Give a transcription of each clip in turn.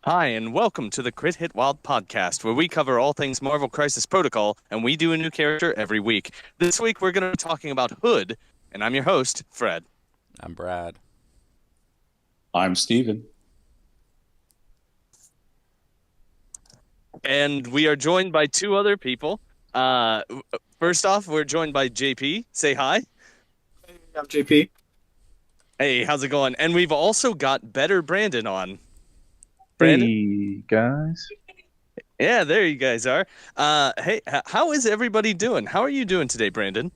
Hi, and welcome to the Crit Hit Wild podcast, where we cover all things Marvel Crisis Protocol, and we do a new character every week. This week, we're going to be talking about Hood, and I'm your host, Fred. I'm Brad. I'm Steven. And we are joined by two other people. Uh, First off, we're joined by JP. Say hi. I'm JP. Hey, how's it going? And we've also got Better Brandon on. Brandon? Hey guys. Yeah, there you guys are. Hey, how is everybody doing? How are you doing today, Brandon?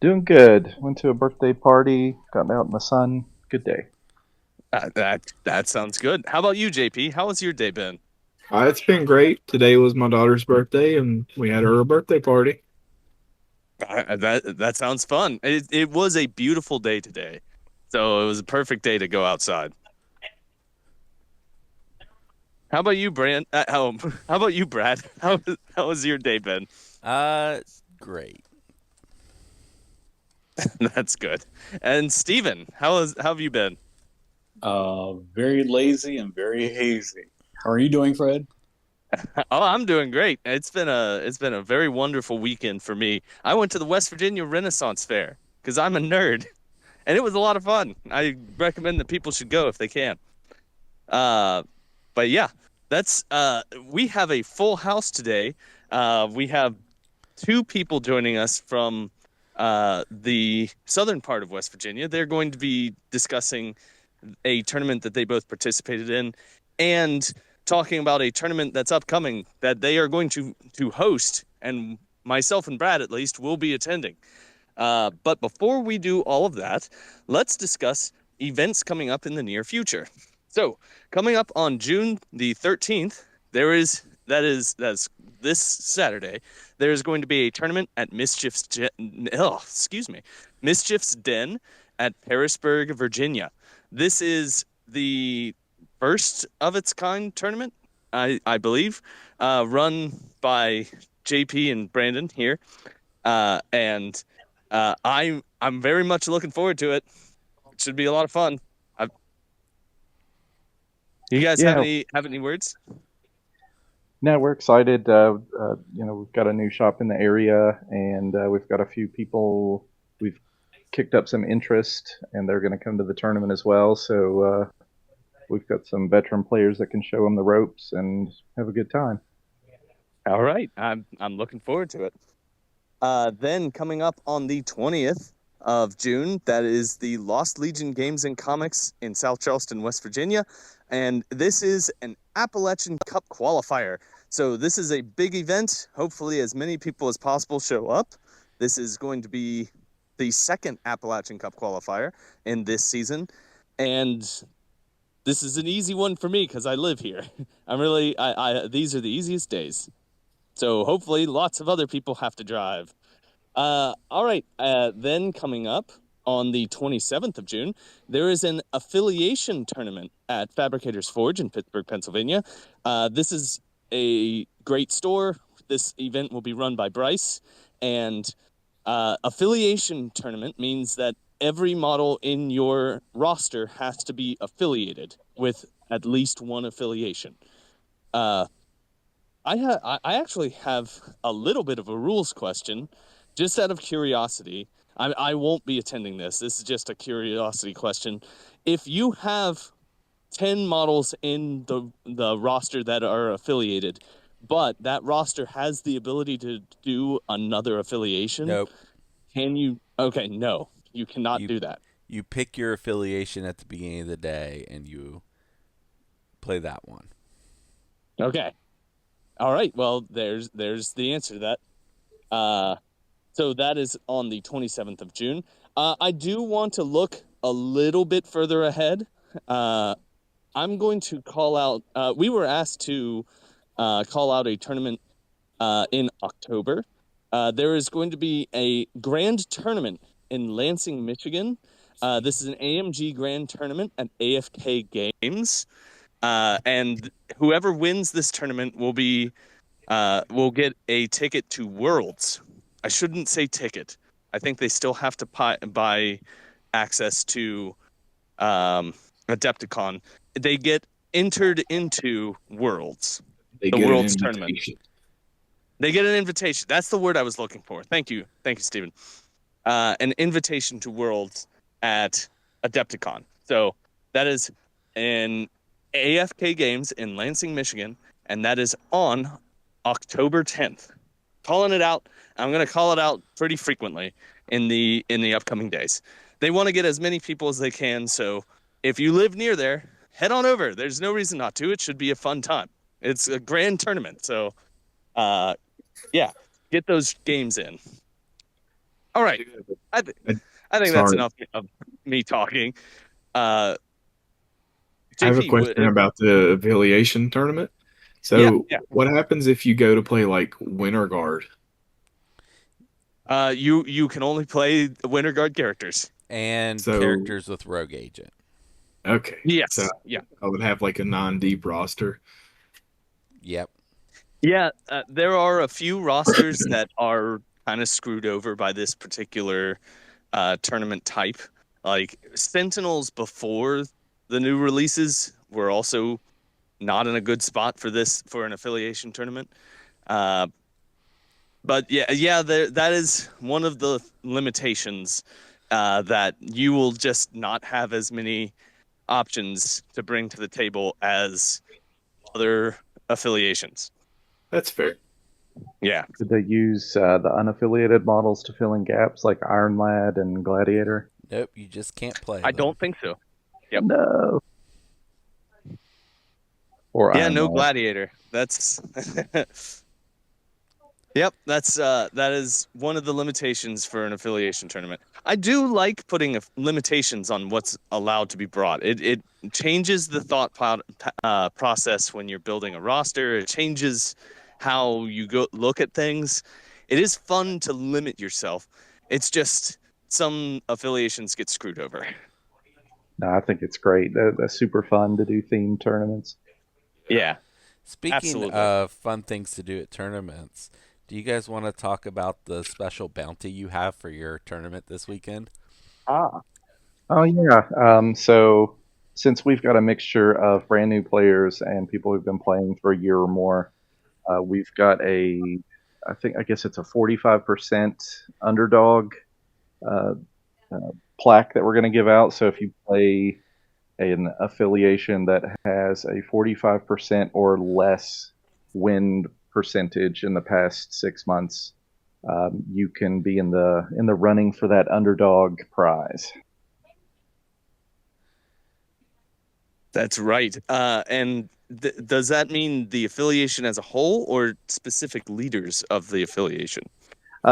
Doing good. Went to a birthday party, got out in the sun. Good day. That sounds good. How about you, JP? How has your day been? It's been great. Today was my daughter's birthday, and we had her a birthday party. That sounds fun. It was a beautiful day today, so it was a perfect day to go outside. How about you, how about you, Brad? How has your day been? Great. That's good. And Steven, how have you been? Very lazy and very hazy. How are you doing, Fred? Oh, I'm doing great. It's been a very wonderful weekend for me. I went to the West Virginia Renaissance Fair because I'm a nerd, and it was a lot of fun. I recommend that people should go if they can. But yeah, that's we have a full house today. We have two people joining us from the southern part of West Virginia. They're going to be discussing a tournament that they both participated in and talking about a tournament that's upcoming that they are going to host, and myself and Brad, at least, will be attending. But before we do all of that, let's discuss events coming up in the near future. So, coming up on June the 13th, that's this Saturday, there is going to be a tournament at Mischief's Den at Harrisburg, Virginia. This is the first of its kind tournament, I believe, run by JP and Brandon here, and I'm very much looking forward to it. It should be a lot of fun. You guys have Yeah, any words? no, we're excited. We've got a new shop in the area, and we've got a few people. We've kicked up some interest, and they're going to come to the tournament as well. So we've got some veteran players that can show them the ropes and have a good time. All right, I'm looking forward to it. Then coming up on the 20th of June, that is the Lost Legion Games and Comics in South Charleston, West Virginia. And this is an Appalachian Cup qualifier. So this is a big event. Hopefully as many people as possible show up. This is going to be the second Appalachian Cup qualifier in this season. And this is an easy one for me because I live here. These are the easiest days. So hopefully lots of other people have to drive. All right. Then coming up on the 27th of June, there is an affiliation tournament at Fabricators Forge in Pittsburgh, Pennsylvania. This is a great store. This event will be run by Bryce. And affiliation tournament means that every model in your roster has to be affiliated with at least one affiliation. I actually have a little bit of a rules question, just out of curiosity. I won't be attending this. This is just a curiosity question. If you have 10 models in the roster that are affiliated, but that roster has the ability to do another affiliation, Nope. can you? Okay, no, you cannot You do that. you pick your affiliation at the beginning of the day and you play that one. Okay. All right. Well, there's the answer to that. So that is on the 27th of June. I do want to look a little bit further ahead. I'm going to call out. We were asked to call out a tournament in October. There is going to be a grand tournament in Lansing, Michigan. This is an AMG Grand Tournament at AFK Games, and whoever wins this tournament will get a ticket to Worlds. I shouldn't say ticket. I think they still have to buy access to Adepticon. They get entered into Worlds, They the get an Worlds tournament. invitation. They get an invitation. That's the word I was looking for. Thank you, Stephen. An invitation to Worlds at Adepticon. So that is in AFK Games in Lansing, Michigan, and that is on October 10th. Calling it out. I'm going to call it out pretty frequently in the upcoming days. They want to get as many people as they can, so if you live near there, head on over. There's no reason not to. It should be a fun time. It's a grand tournament, so yeah, get those games in. All right, I think that's Sorry. enough of me talking. I have a JP, question about the affiliation tournament. So, Yeah. what happens if you go to play like Winter Guard? You can only play the Winter Guard characters. And So- characters with Rogue Agent. Okay. Yes. So Yeah. I would have like a non-deep roster. Yep. Yeah. There are a few rosters that are kind of screwed over by this particular tournament type. Like Sentinels before the new releases were also not in a good spot for an affiliation tournament. But that is one of the limitations that you will just not have as many options to bring to the table as other affiliations. That's fair. Yeah. Did they use the unaffiliated models to fill in gaps like Iron Lad and Gladiator? Nope, you just can't play. I them. don't think so. Yep. No. Or Yeah, Iron no Lad. Gladiator. That's Yep, that is one of the limitations for an affiliation tournament. I do like putting limitations on what's allowed to be brought. It changes the thought process when you're building a roster. It changes how you look at things. It is fun to limit yourself. It's just some affiliations get screwed over. No, I think it's great. They're super fun to do themed tournaments. Yeah. Speaking Absolutely. of fun things to do at tournaments, do you guys want to talk about the special bounty you have for your tournament this weekend? Oh yeah. So since we've got a mixture of brand new players and people who've been playing for a year or more, we've got I guess it's a 45% underdog plaque that we're going to give out. So if you play an affiliation that has a 45% or less win percentage in the past 6 months, you can be in the running for that underdog prize. That's right. And does that mean the affiliation as a whole or specific leaders of the affiliation?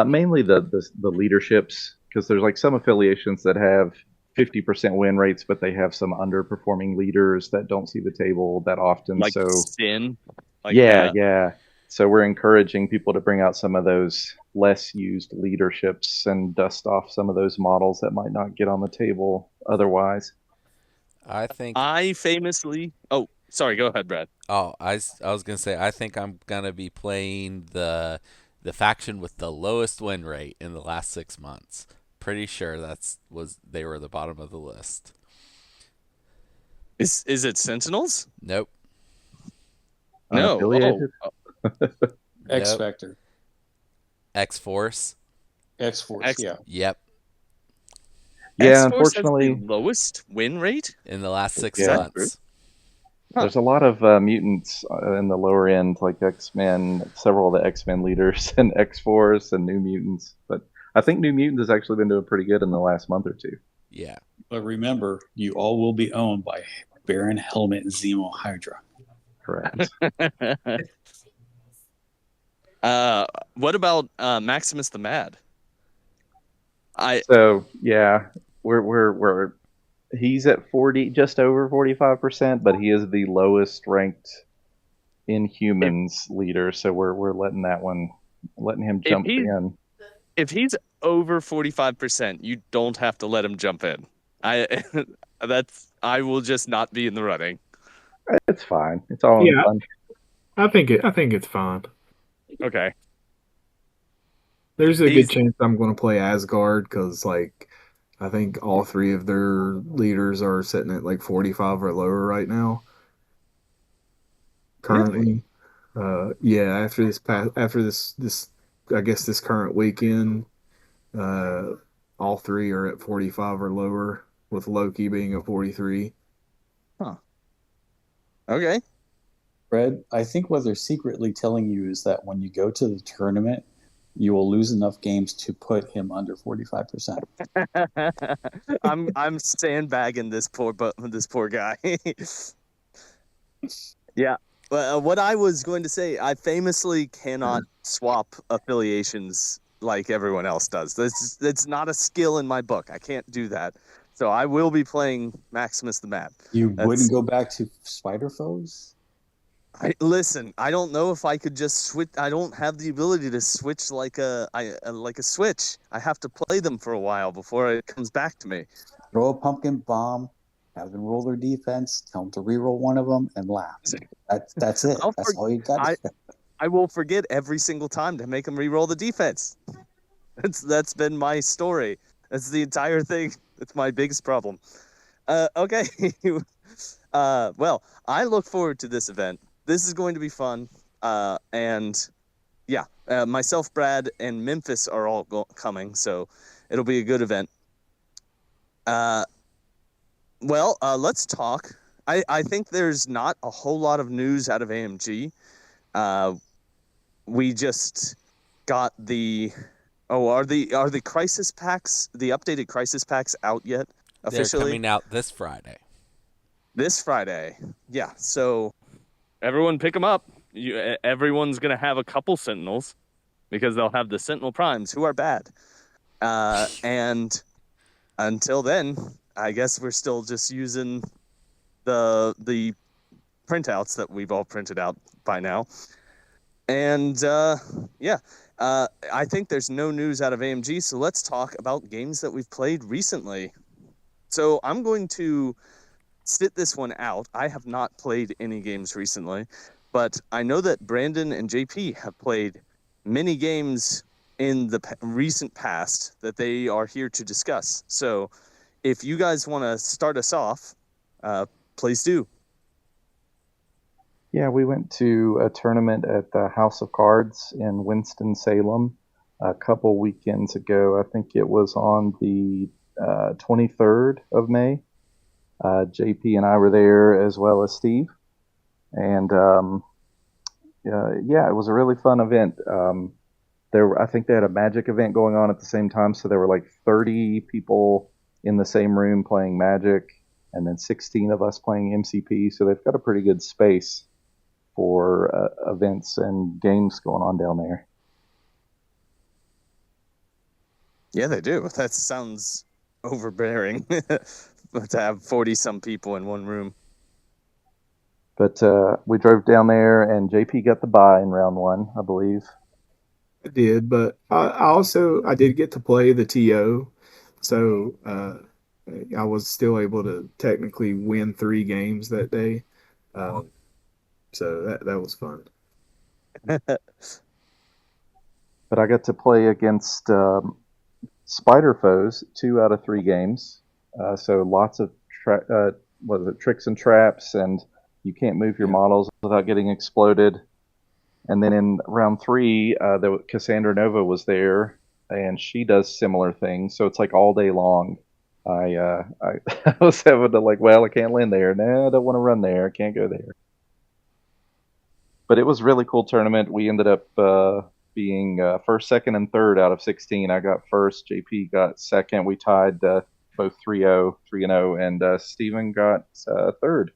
Mainly the leaderships, because there's like some affiliations that have 50% win rates, but they have some underperforming leaders that don't see the table that often. Like so Sin? Yeah. So we're encouraging people to bring out some of those less used leaderships and dust off some of those models that might not get on the table otherwise. I think. I famously. Oh, sorry. Go ahead, Brad. Oh, I was gonna say I think I'm gonna be playing the faction with the lowest win rate in the last 6 months. Pretty sure they were the bottom of the list. Is it Sentinels? Nope. No. Unaffiliated? X Nope. Factor, X Force. X Force. X- Yeah. Yep. Yeah, X-Force has unfortunately, the lowest win rate. In the last 6 Yeah. months. there's a lot of mutants in the lower end, like X-Men, several of the X-Men leaders, and X-Force, and New Mutants. But I think New Mutants has actually been doing pretty good in the last month or two. Yeah. But remember, you all will be owned by Baron Helmet and Zemo Hydra. Correct. What about Maximus the Mad? So yeah, we're he's at 40, just over 45%, but he is the lowest ranked Inhumans leader. So we're letting him jump in. If he's over 45%, you don't have to let him jump in. I will just not be in the running. It's fine. It's all in fun. I think it's fine. Okay. There's a He's- good chance I'm going to play Asgard because, like, I think all three of their leaders are sitting at like 45 or lower right now. currently. Yeah, after this, I guess this current weekend, uh, all three are at 45 or lower, with Loki being at 43. Huh. Okay. Fred, I think what they're secretly telling you is that when you go to the tournament, you will lose enough games to put him under 45%. I'm sandbagging this poor guy. Yeah. Well, what I was going to say, I famously cannot swap affiliations like everyone else does. That's not a skill in my book. I can't do that. So I will be playing Maximus the Mad. You That's- wouldn't go back to Spider Foes? Listen, I don't know if I could just switch. I don't have the ability to switch like a switch. I have to play them for a while before it comes back to me. Throw a pumpkin bomb, have them roll their defense, tell them to reroll one of them, and laugh. That's it. That's all you got. I will forget every single time to make them re-roll the defense. That's been my story. That's the entire thing. That's my biggest problem. Okay. Well, I look forward to this event. This is going to be fun. And yeah, myself, Brad, and Memphis are all coming, so it'll be a good event. Well, let's talk. I think there's not a whole lot of news out of AMG. We just got the are the crisis packs, the updated crisis packs out yet officially? They're coming out this Friday. This Friday. Yeah. So everyone pick them up. Everyone's going to have a couple Sentinels because they'll have the Sentinel Primes who are bad. And until then, I guess we're still just using the printouts that we've all printed out by now. And yeah, I think there's no news out of AMG, so let's talk about games that we've played recently. So I'm going to sit this one out. I have not played any games recently, but I know that Brandon and JP have played many games in the recent past that they are here to discuss. So if you guys want to start us off, please do. Yeah, we went to a tournament at the House of Cards in Winston-Salem a couple weekends ago. I think it was on the 23rd of May. JP and I were there as well as Steve. And yeah, it was a really fun event. I think they had a Magic event going on at the same time, so there were like 30 people in the same room playing Magic, and then 16 of us playing MCP. So they've got a pretty good space for events and games going on down there. Yeah, they do. That sounds overbearing to have 40-some people in one room. But we drove down there, and JP got the bye in round one, I believe. I did, but I did get to play the TO, so I was still able to technically win 3 games that day. So that was fun. But I got to play against Spider Foes 2 out of 3 games. So lots of tricks and traps, and you can't move your models without getting exploded. And then in round 3, Cassandra Nova was there, and she does similar things. So it's like all day long. I was having to I can't land there. No, I don't want to run there. I can't go there. But it was a really cool tournament. We ended up being first, second, and third out of 16. I got first. JP got second. We tied both 3-0, and Steven got third.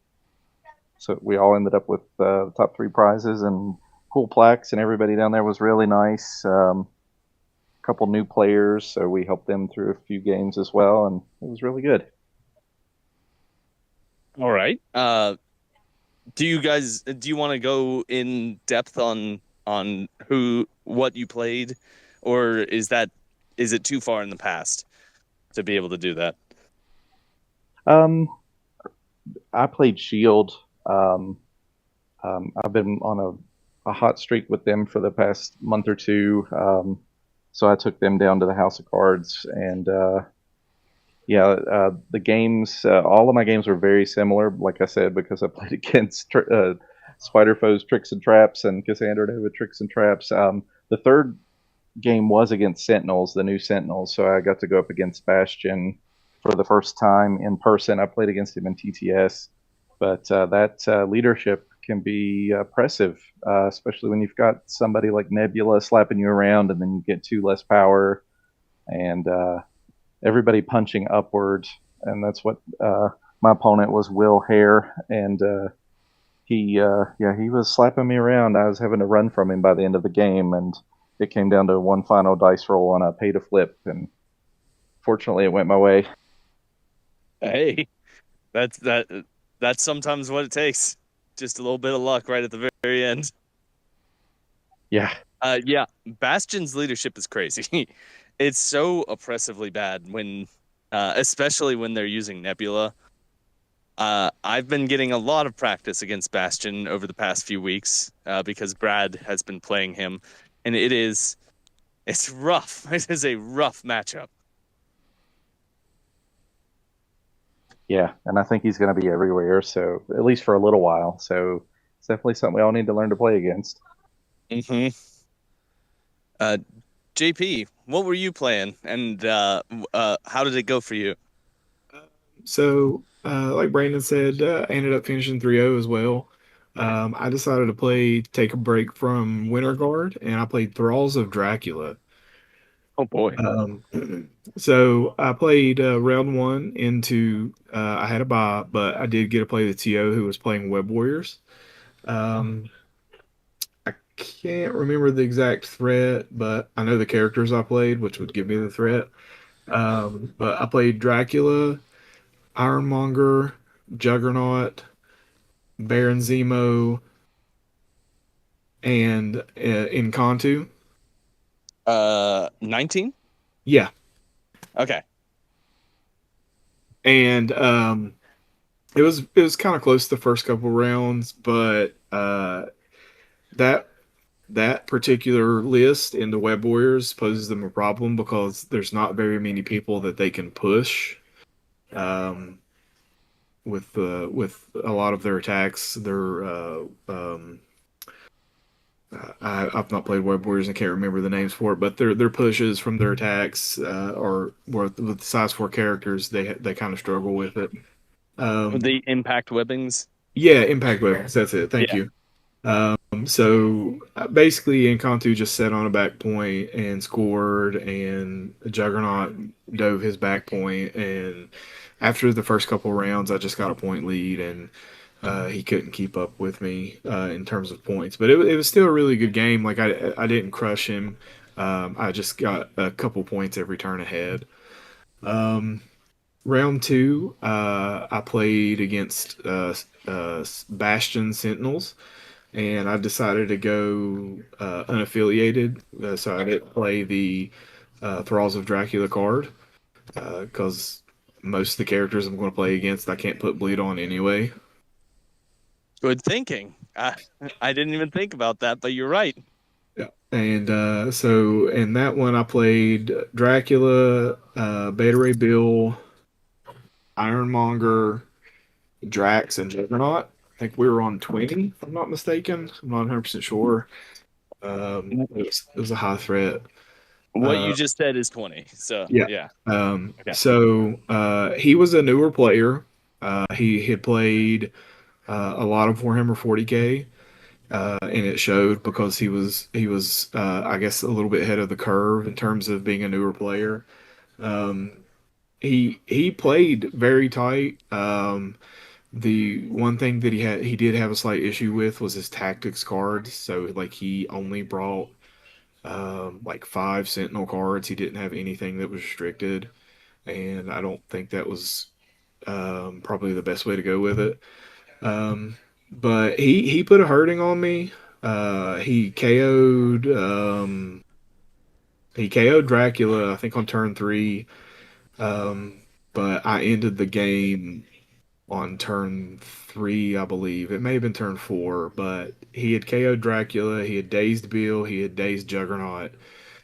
So we all ended up with the top 3 prizes and cool plaques, and everybody down there was really nice. A couple new players, so we helped them through a few games as well, and it was really good. All right. Do you want to go in depth on what you played, or is it too far in the past to be able to do that? I played Shield. I've been on a hot streak with them for the past month or two. So I took them down to the House of Cards, and the games, all of my games were very similar, like I said, because I played against Spider Foe's Tricks and Traps and Cassandra with Tricks and Traps. The third game was against Sentinels, the new Sentinels, so I got to go up against Bastion for the first time in person. I played against him in TTS, but that leadership can be oppressive, especially when you've got somebody like Nebula slapping you around, and then you get two less power, and everybody punching upward, and that's what my opponent was. Will Hare, and he was slapping me around. I was having to run from him by the end of the game, and it came down to one final dice roll on a pay to flip, and fortunately, it went my way. Hey, that's sometimes what it takes. Just a little bit of luck right at the very end. Yeah. Yeah, Bastion's leadership is crazy. It's so oppressively bad when, especially when they're using Nebula. I've been getting a lot of practice against Bastion over the past few weeks because Brad has been playing him, and it's rough. It is a rough matchup. Yeah, and I think he's going to be everywhere, so at least for a little while. So it's definitely something we all need to learn to play against. Mm-hmm. JP, what were you playing, and how did it go for you? So, like Brandon said, I ended up finishing 3-0 as well. I decided to take a break from Winter Guard, and I played Thralls of Dracula. Oh boy. So I played round one into, I had a bye, but I did get to play the TO who was playing Web Warriors. I can't remember the exact threat, but I know the characters I played, which would give me the threat. But I played Dracula, Ironmonger, Juggernaut, Baron Zemo, and Encantu. 19? Yeah, Okay. and it was kind of close the first couple rounds, but that that particular list in the Web Warriors poses them a problem because there's not very many people that they can push. Um, with a lot of their attacks, I've not played Web Warriors and can't remember the names for it, but their pushes from their attacks or with size 4 characters, they kind of struggle with it. The impact webbings. Yeah, impact weapons. That's it. Thank Yeah. you. So basically, Encantu just sat on a back point and scored, and Juggernaut dove his back point. And after the first couple rounds, I just got a point lead, and he couldn't keep up with me in terms of points. But it was still a really good game. Like I didn't crush him. I just got a couple points every turn ahead. Round two, I played against Bastion Sentinels, and I decided to go unaffiliated, so I didn't play the Thralls of Dracula card because most of the characters I'm going to play against I can't put bleed on anyway. Good thinking. I didn't even think about that, but you're right. Yeah. And so in that one, I played Dracula, Beta Ray Bill, Ironmonger, Drax, and Juggernaut. I think we were on 20, if I'm not mistaken. I'm not 100% sure. It was a high threat. What you just said is 20. So, Yeah. yeah. Okay. So he was a newer player. He had played a lot of Warhammer 40K, and it showed because he was I guess a little bit ahead of the curve in terms of being a newer player. Um, he played very tight. The one thing that he did have a slight issue with was his tactics cards. So like he only brought like 5 Sentinel cards. He didn't have anything that was restricted, and I don't think that was probably the best way to go with it. But he put a hurting on me. He KO'd Dracula, I think on turn 3. Um, but I ended the game on turn 3, I believe. It may have been turn 4, but he had KO'd Dracula, he had dazed Bill, he had dazed Juggernaut.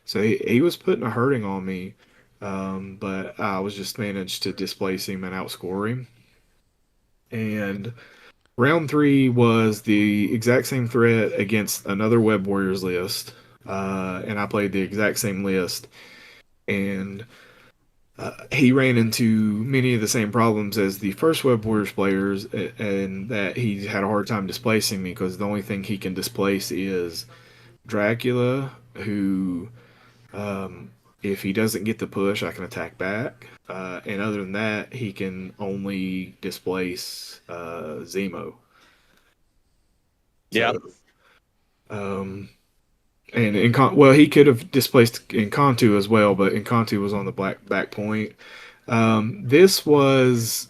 So he was putting a hurting on me. But I was just managed to displace him and outscore him. And Round 3 was the exact same threat against another Web Warriors list, and I played the exact same list, and he ran into many of the same problems as the first Web Warriors players, and that he had a hard time displacing me because the only thing he can displace is Dracula, who, if he doesn't get the push, I can attack back. And other than that, he can only displace Zemo. Yeah. So, um, and well, he could have displaced Encantu as well, but Encantu was on the black back point. This was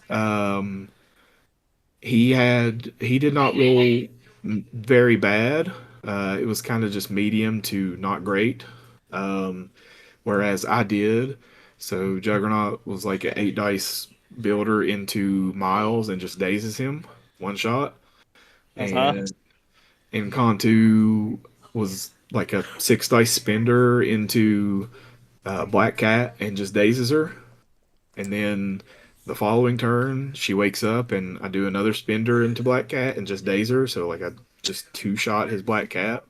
he did not roll very bad. It was kind of just medium to not great. Um, whereas I did. So Juggernaut was like an 8 dice builder into Miles and just dazes him one shot. Uh-huh. And Encantu was like a 6 dice spender into Black Cat and just dazes her. And then the following turn, she wakes up and I do another spender into Black Cat and just daze her. So like I just 2-shot his Black Cat.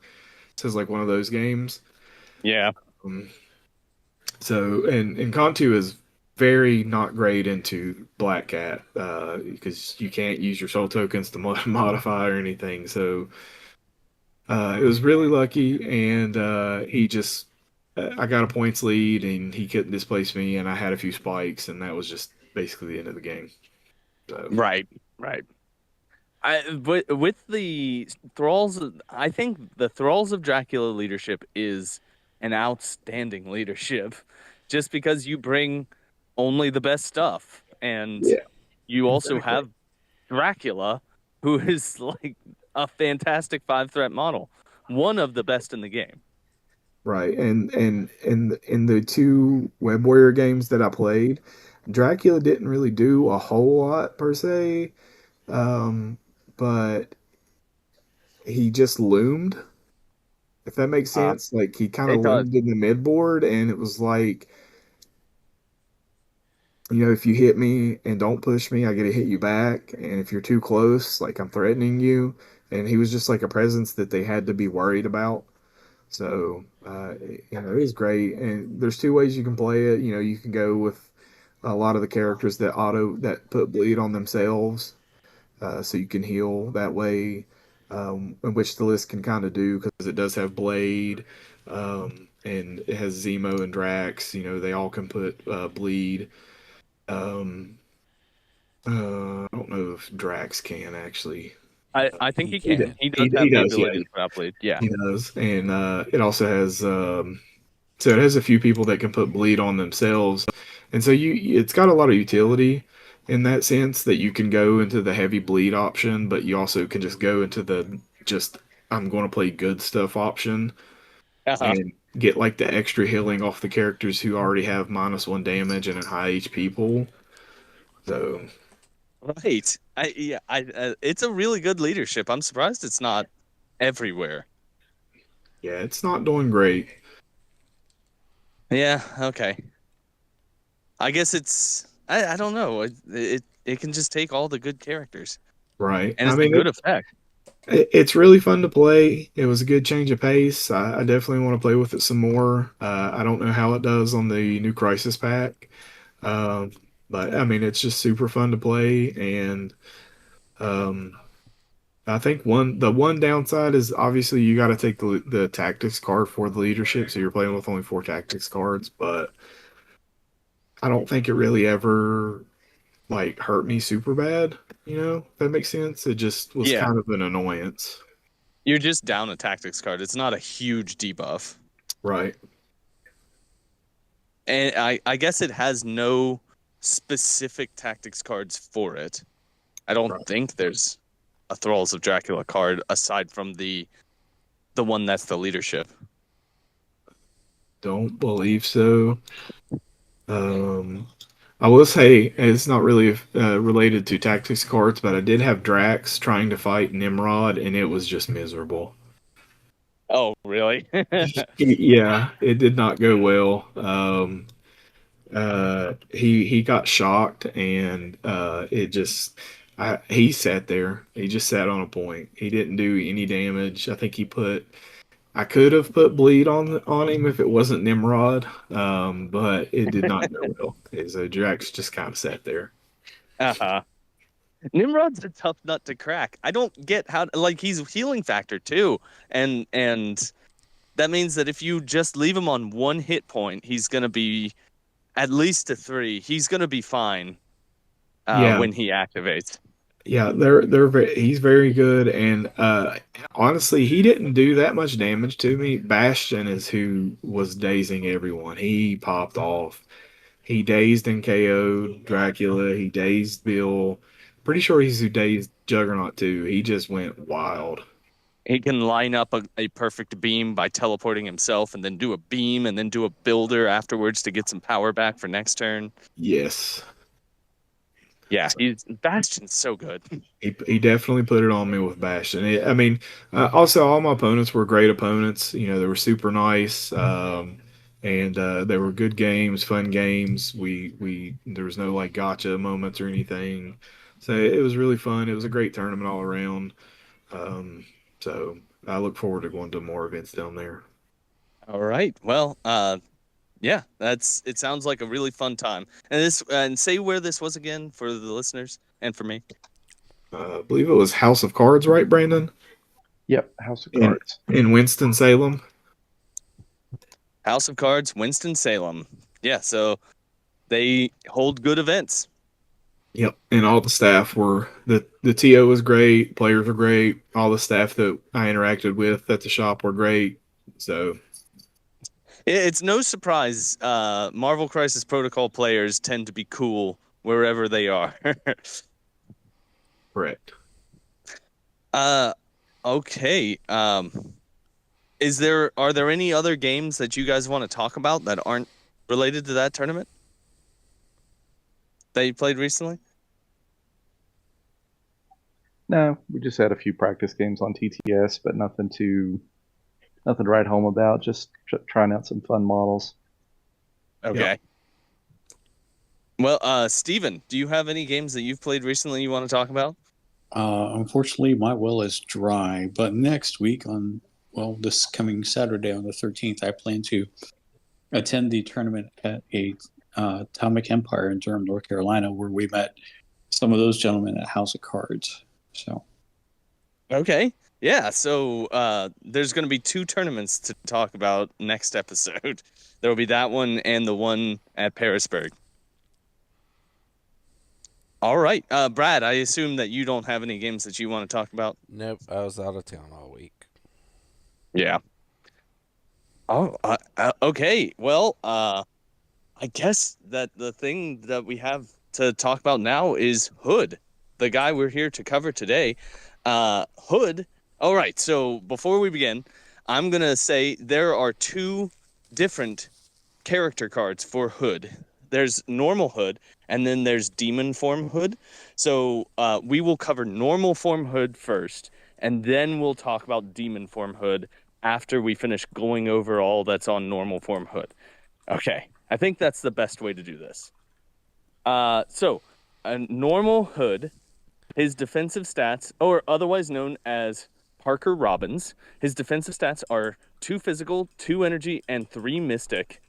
So it's like one of those games. Yeah. Um, so and Cantu is very not great into Black Cat because you can't use your soul tokens to modify or anything. So it was really lucky, and he just I got a points lead, and he couldn't displace me, and I had a few spikes, and that was just basically the end of the game. So Right. Right. With the Thralls, I think the Thralls of Dracula leadership is an outstanding leadership, just because you bring only the best stuff, and yeah, you also exactly. have Dracula, who is like a fantastic 5-threat model, one of the best in the game. Right, and in the two Web Warrior games that I played, Dracula didn't really do a whole lot per se, um, but he just loomed, if that makes Uh, sense. Like he kind of it does. loomed in the mid board, and it was like, if you hit me and don't push me, I get to hit you back, and if you're too close, like I'm threatening you. And he was just like a presence that they had to be worried about. So, he's great. And there's two ways you can play it. You can go with a lot of the characters that put bleed on themselves, so you can heal that way, in which the list can kind of do because it does have Blade, and it has Zemo and Drax. They all can put bleed. Um, I don't know if Drax can actually. I think he can. He does He have the does, yeah, ability to put out bleed. Yeah. he does, and it also has so it has a few people that can put bleed on themselves, and so it's got a lot of utility in that sense that you can go into the heavy bleed option, but you also can just go into the just I'm going to play good stuff option Uh-huh. and get like the extra healing off the characters who already have -1 damage and a high HP pool. So Right. It's a really good leadership. I'm surprised it's not everywhere. yeah, it's not doing great. Yeah. Okay. I guess it's. I don't know. It can just take all the good characters, Right. and I it's a mean, good effect. it's really fun to play. It was a good change of pace. I definitely want to play with it some more. I don't know how it does on the new Crisis Pack, um, but I mean, it's just super fun to play. And um, I think the one downside is obviously you got to take the tactics card for the leadership, so you're playing with only 4 tactics cards. But I don't think it really ever like hurt me super bad. If that makes sense. It just was Yeah. kind of an annoyance. You're just down a tactics card. It's not a huge debuff. Right. And I guess it has no specific tactics cards for it. I don't Right. think there's a Thralls of Dracula card aside from the one that's the leadership. Don't believe so. Um, I will say it's not really related to tactics cards, but I did have Drax trying to fight Nimrod, and it was just miserable. Oh, really? Yeah, it did not go well. He got shocked, and it just He sat there. He just sat on a point. He didn't do any damage. I think he put. I could have put bleed on him if it wasn't Nimrod, but it did not go well. So Drax just kind of sat there. Uh-huh. Nimrod's a tough nut to crack. I don't get how, like, he's healing factor too, and that means that if you just leave him on one hit point, he's gonna be at least a 3. He's gonna be fine Yeah, when he activates. yeah, he's very good, and honestly, he didn't do that much damage to me. Bastion is who was dazing everyone. He popped off. He dazed and KO'd Dracula. He dazed Bill. Pretty sure he's who dazed Juggernaut too. He just went wild. He can line up a perfect beam by teleporting himself and then do a beam and then do a builder afterwards to get some power back for next turn. Yes. Yeah, Bastion's so good. He definitely put it on me with Bastion. I mean, also all my opponents were great opponents. You know, they were super nice, and they were good games, fun games. We there was no like gotcha moments or anything, so it was really fun. It was a great tournament all around. So I look forward to going to more events down there. All right. Well, yeah, it sounds like a really fun time. And say where this was again for the listeners and for me. I believe it was House of Cards, right, Brandon? Yep, House of Cards. In Winston-Salem. House of Cards, Winston-Salem. Yeah, so they hold good events. Yep, and all the staff were the TO was great, players were great, all the staff that I interacted with at the shop were great. So it's no surprise Marvel Crisis Protocol players tend to be cool wherever they are. correct. Okay. Are there any other games that you guys want to talk about that aren't related to that tournament that you played recently? No, we just had a few practice games on TTS, but nothing to write home about. Just trying out some fun models. Okay. Yep. Well, Steven, do you have any games that you've played recently you want to talk about? Unfortunately, my well is dry, but next week this coming Saturday on the 13th, I plan to attend the tournament at Atomic Empire in Durham, North Carolina, where we met some of those gentlemen at House of Cards. So, okay. Yeah, so there's going to be 2 tournaments to talk about next episode. There will be that one and the one at Parisburg. All right. Brad, I assume that you don't have any games that you want to talk about? Nope, I was out of town all week. Yeah. Oh, okay. Well, I guess that the thing that we have to talk about now is Hood, the guy we're here to cover today. Hood. All right. So before we begin, I'm going to say there are 2 different character cards for Hood. There's normal Hood, and then there's demon form Hood. So we will cover normal form Hood first, and then we'll talk about demon form Hood after we finish going over all that's on normal form Hood. Okay, I think that's the best way to do this. So a normal Hood, his defensive stats, or otherwise known as Parker Robbins, his defensive stats are 2 physical, 2 energy, and 3 mystic.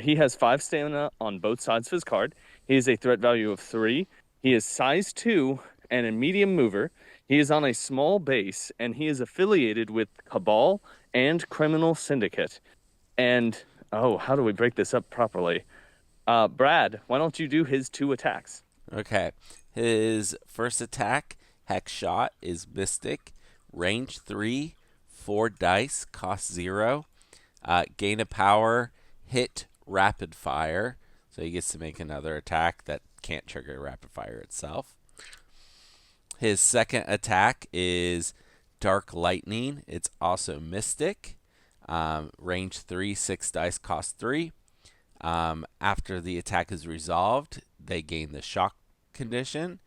He has 5 stamina on both sides of his card. He has a threat value of 3. He is size 2 and a medium mover. He is on a small base, and he is affiliated with Cabal and Criminal Syndicate. And, how do we break this up properly? Brad, why don't you do his 2 attacks? Okay. His first attack, Hex Shot, is Mystic. Range 3, 4 dice, cost 0. Gain a power, hit rapid fire. So he gets to make another attack that can't trigger rapid fire itself. His second attack is Dark Lightning. It's also Mystic. Range 3, 6 dice, cost 3. After the attack is resolved, they gain the shock condition.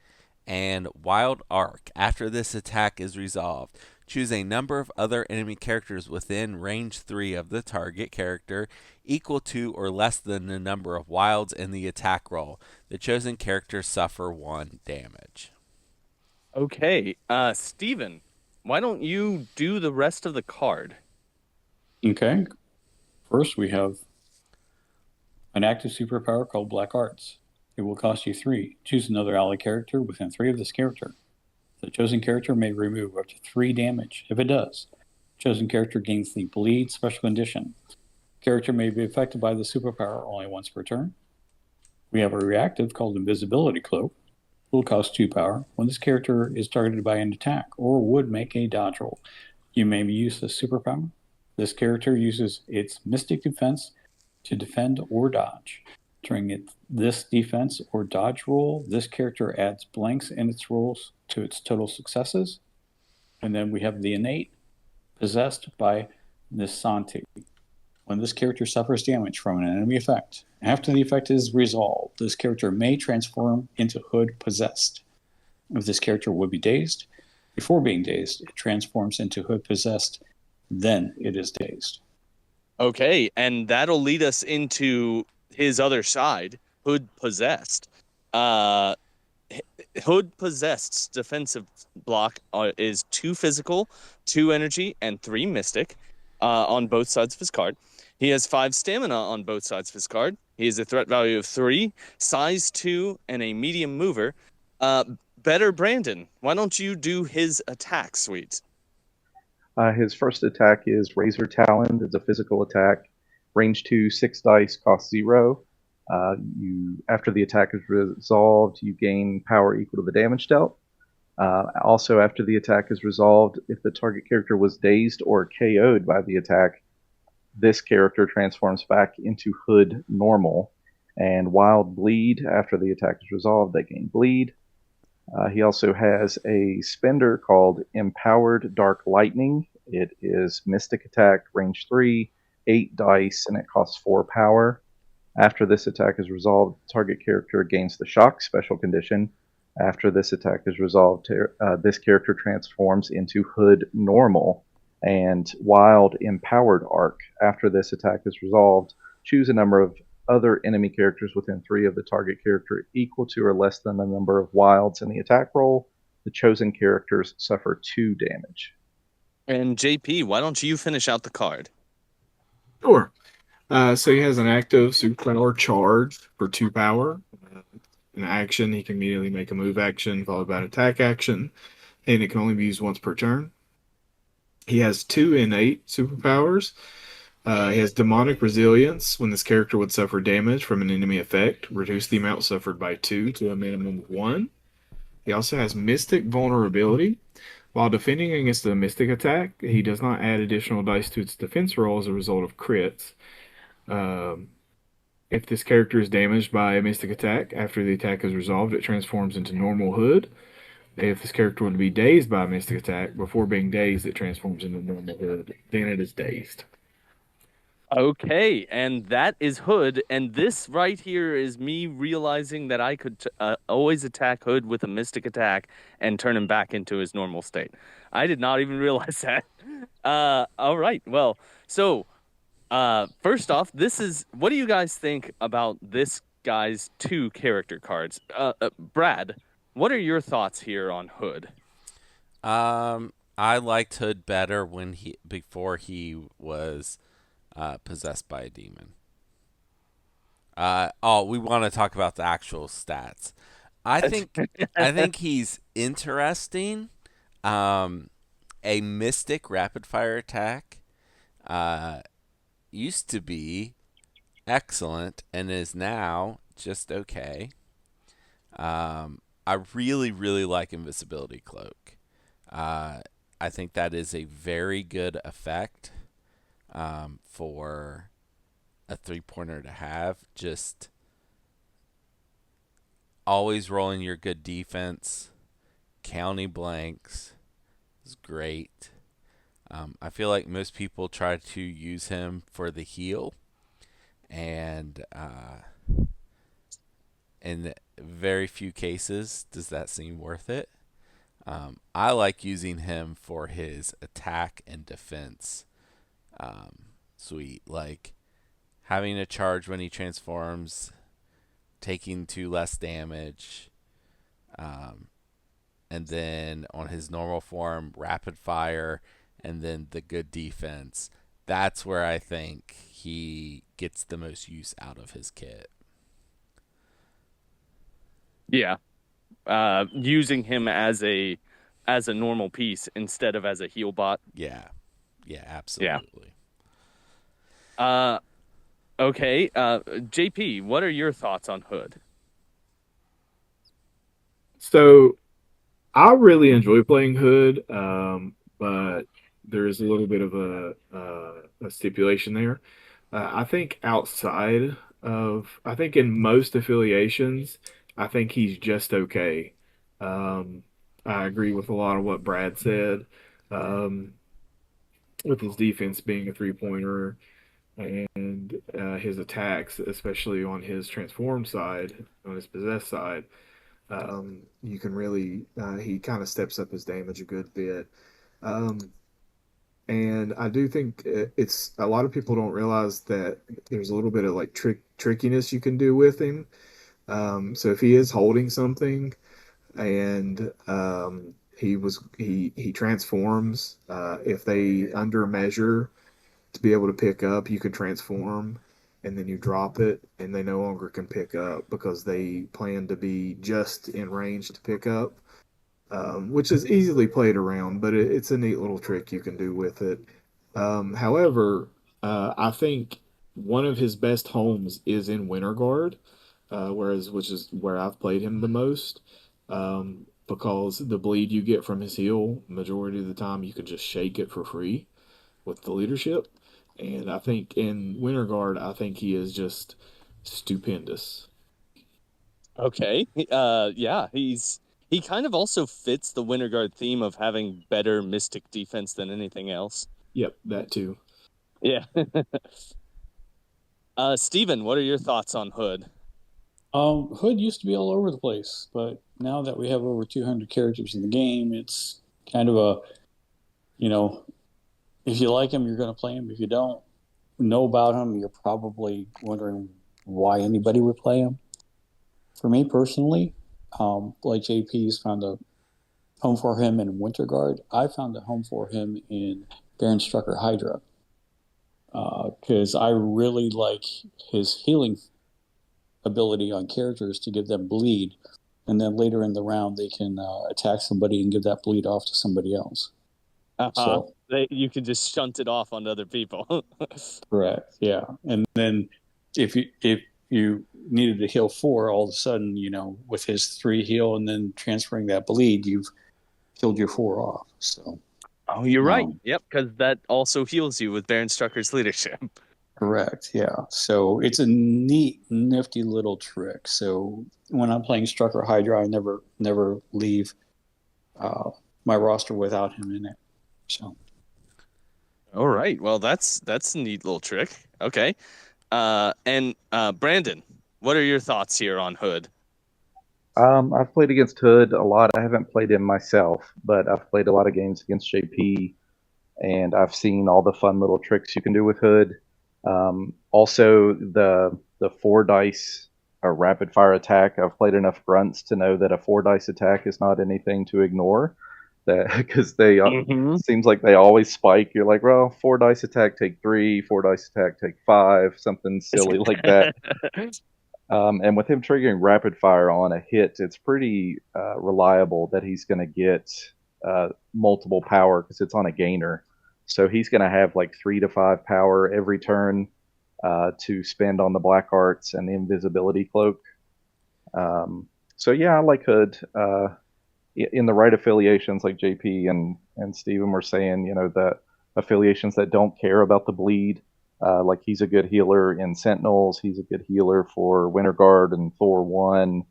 And Wild Arc. After this attack is resolved, choose a number of other enemy characters within range 3 of the target character equal to or less than the number of wilds in the attack roll. The chosen characters suffer 1 damage. Okay, Steven, why don't you do the rest of the card? Okay. First, we have an active superpower called Black Arts. It will cost you 3. Choose another ally character within 3 of this character. The chosen character may remove up to 3 damage. If it does, chosen character gains the Bleed special condition. Character may be affected by the superpower only once per turn. We have a reactive called Invisibility Cloak. It will cost 2 power. When this character is targeted by an attack or would make a dodge roll, you may use the superpower. This character uses its Mystic Defense to defend or dodge. During this defense or dodge roll, this character adds blanks in its rolls to its total successes. And then we have the innate, possessed by Nisanti. When this character suffers damage from an enemy effect, after the effect is resolved, this character may transform into Hood Possessed. If this character would be dazed, before being dazed, it transforms into Hood Possessed, then it is dazed. Okay, and that'll lead us into his other side, Hood Possessed. Hood Possessed's defensive block is 2 physical, 2 energy, and 3 mystic on both sides of his card. He has 5 stamina on both sides of his card. He has a threat value of 3, size 2, and a medium mover. Better Brandon, why don't you do his attack suite? His first attack is Razor Talon. It's a physical attack. Range 2, 6 dice, cost 0. After the attack is resolved, you gain power equal to the damage dealt. Also, after the attack is resolved, if the target character was dazed or KO'd by the attack, this character transforms back into Hood Normal. And Wild Bleed, after the attack is resolved, they gain Bleed. He also has a spender called Empowered Dark Lightning. It is Mystic Attack, range 3, 8 dice, and it costs 4 power. After this attack is resolved, the target character gains the Shock special condition. After this attack is resolved, this character transforms into Hood Normal. And Wild Empowered Arc. After this attack is resolved, choose a number of other enemy characters within 3 of the target character equal to or less than the number of wilds in the attack roll. The chosen characters suffer 2 damage. And JP, why don't you finish out the card? Sure. So he has an active superpower charge for 2 power. An action, he can immediately make a move action followed by an attack action, and it can only be used once per turn. He has 2 innate superpowers. He has Demonic Resilience. When this character would suffer damage from an enemy effect, reduce the amount suffered by 2 to a minimum of 1. He also has Mystic Vulnerability. While defending against a Mystic attack, he does not add additional dice to its defense roll as a result of crits. If this character is damaged by a Mystic attack, after the attack is resolved, it transforms into Normal Hood. If this character would be dazed by a Mystic attack, before being dazed, it transforms into Normal Hood. Then it is dazed. Okay, and that is Hood, and this right here is me realizing that I could always attack Hood with a Mystic attack and turn him back into his normal state. I did not even realize that. All right, well, so first off, what do you guys think about this guy's 2 character cards? Brad, what are your thoughts here on Hood? I liked Hood better before he was possessed by a demon. We want to talk about the actual stats. I think he's interesting. A Mystic rapid fire attack used to be excellent and is now just okay. I really, really like Invisibility Cloak. I think that is a very good effect for a 3-pointer to have. Just always rolling your good defense. County blanks is great. I feel like most people try to use him for the heal, and in very few cases does that seem worth it. I like using him for his attack and defense suite, like having a charge when he transforms, taking 2 less damage, and then on his normal form, rapid fire, and then the good defense. That's where I think he gets the most use out of his kit. Yeah. Using him as a normal piece instead of as a heal bot. Yeah. Yeah, absolutely. Okay. JP, what are your thoughts on Hood? So I really enjoy playing Hood, but there is a little bit of a stipulation there. I think I think in most affiliations, I think he's just okay. Um, I agree with a lot of what Brad said, um, with his defense being a three-pointer and his attacks, especially on his transform side, on his possess side. You can really he kind of steps up his damage a good bit. Um, and I do think it's a lot of people don't realize that there's a little bit of like trickiness you can do with him. So if he is holding something and he transforms, if they under measure to be able to pick up, you can transform and then you drop it and they no longer can pick up because they plan to be just in range to pick up, which is easily played around, but it's a neat little trick you can do with it. However, I think one of his best homes is in Winter Guard, which is where I've played him the most. Because the bleed you get from his heal, majority of the time you can just shake it for free with the leadership. And I think in Winter Guard, I think he is just stupendous. Okay. Yeah, he kind of also fits the Winter Guard theme of having better Mystic defense than anything else. Yep, that too. Yeah. Steven, what are your thoughts on Hood? Hood used to be all over the place, but now that we have over 200 characters in the game, it's kind of a, if you like him, you're going to play him. If you don't know about him, you're probably wondering why anybody would play him. For me personally, like JP's found a home for him in Winter Guard, I found a home for him in Baron Strucker Hydra. Because I really like his healing ability on characters to give them bleed, and then later in the round they can attack somebody and give that bleed off to somebody else. So you can just shunt it off on other people. correct, yeah. And then if you needed to heal 4, all of a sudden, with his 3 heal and then transferring that bleed, you've killed your 4 off. So Oh, you're right. Yep, because that also heals you with Baron Strucker's leadership. correct, yeah. So it's a neat, nifty little trick. So when I'm playing Strucker Hydra, I never leave my roster without him in it. So, all right. Well, that's a neat little trick. Okay. And Brandon, what are your thoughts here on Hood? I've played against Hood a lot. I haven't played him myself, but I've played a lot of games against JP, and I've seen all the fun little tricks you can do with Hood. Also, the 4 dice rapid fire attack. I've played enough grunts to know that a 4 dice attack is not anything to ignore. That because they seems like they always spike. You're like, well, 4 dice attack take 3, 4 dice attack take 5, something silly like that. And with him triggering rapid fire on a hit, it's pretty reliable that he's going to get multiple power because it's on a gainer. So he's going to have like 3 to 5 power every turn to spend on the black arts and the invisibility cloak. So yeah, I like Hood. In the right affiliations, like JP and Steven were saying, the affiliations that don't care about the bleed. Like he's a good healer in Sentinels. He's a good healer for Winter Guard and Thor 1.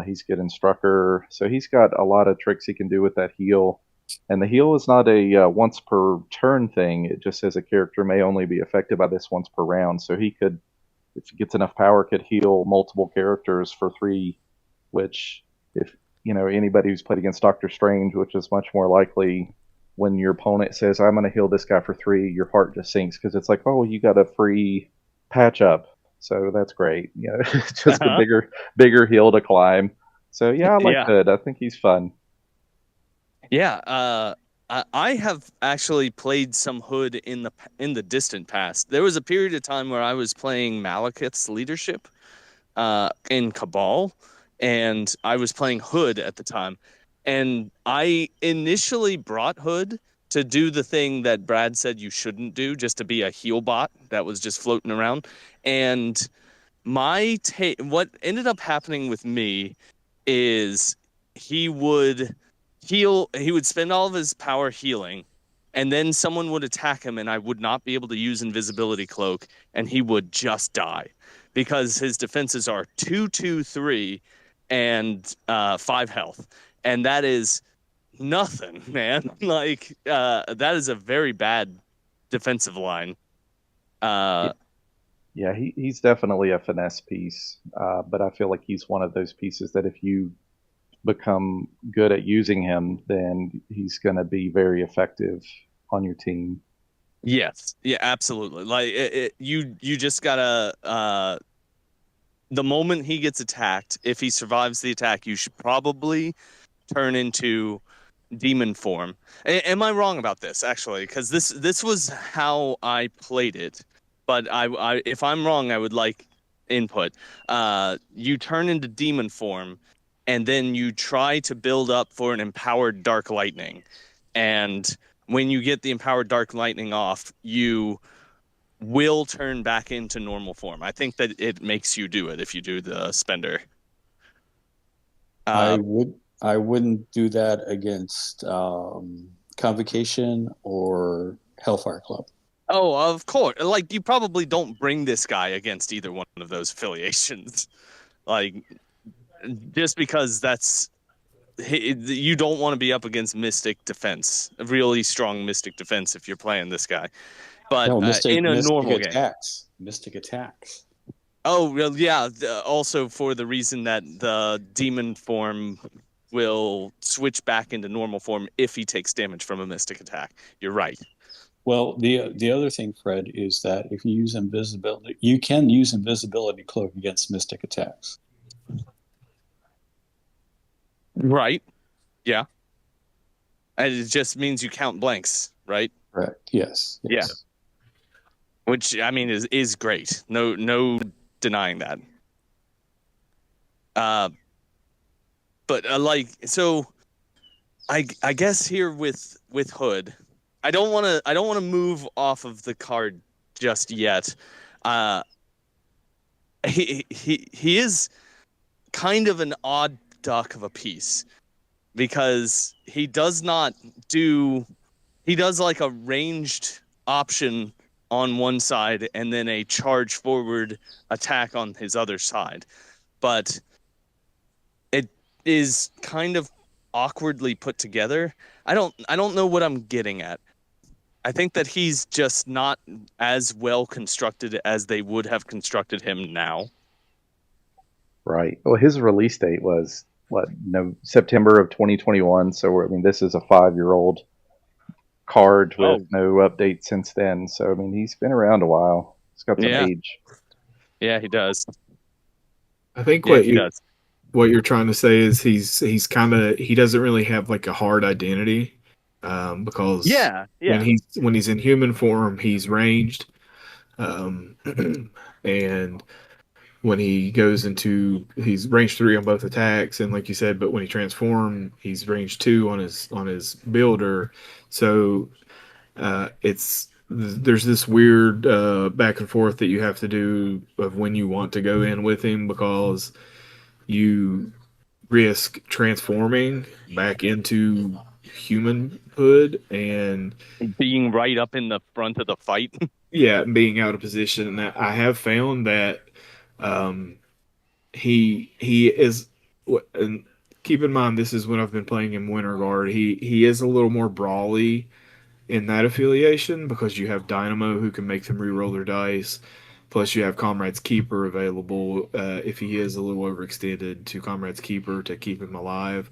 He's good in Strucker. So he's got a lot of tricks he can do with that heal. And the heal is not a once per turn thing. It just says a character may only be affected by this once per round. So he could, if he gets enough power, could heal multiple characters for 3, which if, anybody who's played against Doctor Strange, which is much more likely, when your opponent says, I'm going to heal this guy for 3, your heart just sinks because it's like, oh, you got a free patch up. So that's great. Just a bigger hill to climb. So yeah, I like Hood. I think he's fun. Yeah, I have actually played some Hood in the distant past. There was a period of time where I was playing Malekith's leadership in Cabal, and I was playing Hood at the time. And I initially brought Hood to do the thing that Brad said you shouldn't do, just to be a heal bot that was just floating around. And what ended up happening with me is he would he would spend all of his power healing, and then someone would attack him and I would not be able to use invisibility cloak, and he would just die because his defenses are 2, 2, 3 and 5 health, and that is nothing, man. Like that is a very bad defensive line. Yeah, he's definitely a finesse piece, but I feel like he's one of those pieces that if you become good at using him, then he's going to be very effective on your team. Yes, yeah, absolutely. Like you just gotta. The moment he gets attacked, if he survives the attack, you should probably turn into demon form. Am I wrong about this? Actually, because this was how I played it, but if I'm wrong, I would like input. You turn into demon form, and then you try to build up for an empowered dark lightning, and when you get the empowered dark lightning off, you will turn back into normal form. I think that it makes you do it if you do the spender. I wouldn't do that against Convocation or Hellfire Club. Oh, of course. Like, you probably don't bring this guy against either one of those affiliations. Like, just because you don't want to be up against Mystic Defense, a really strong Mystic Defense if you're playing this guy. But No, in a Mystic normal game. attacks. Mystic attacks. Oh, well, yeah. Also, for the reason that the demon form will switch back into normal form if he takes damage from a Mystic attack. You're right. Well, the other thing, Fred, is that if you use invisibility, you can use invisibility cloak against Mystic attacks. Right. Yeah. And it just means you count blanks, right? Correct. Yes. Yeah. Which, I mean, is great. No denying that. But so I guess here with Hood, I don't want to move off of the card just yet. He is kind of an odd duck of a piece because he does like a ranged option on one side and then a charge forward attack on his other side. But it is kind of awkwardly put together. I don't know what I'm getting at. I think that he's just not as well constructed as they would have constructed him now. Right. Well, his release date was what? No, September of 2021. So I mean, this is a 5-year-old card with no update since then. So I mean, he's been around a while. He's got some age. Yeah, he does. I think what you're trying to say is he doesn't really have like a hard identity, because when he's in human form he's ranged, and when he goes into he's range 3 on both attacks, and like you said, but when he transforms he's range 2 on his builder. So there's this weird back and forth that you have to do of when you want to go in with him, because you risk transforming back into humanhood and being right up in the front of the fight. Yeah, being out of position. And I have found that he is, and keep in mind this is when I've been playing him Winter Guard. He is a little more brawly in that affiliation because you have Dynamo who can make them re-roll their dice. Plus, you have Comrade's Keeper available if he is a little overextended to Comrade's Keeper to keep him alive.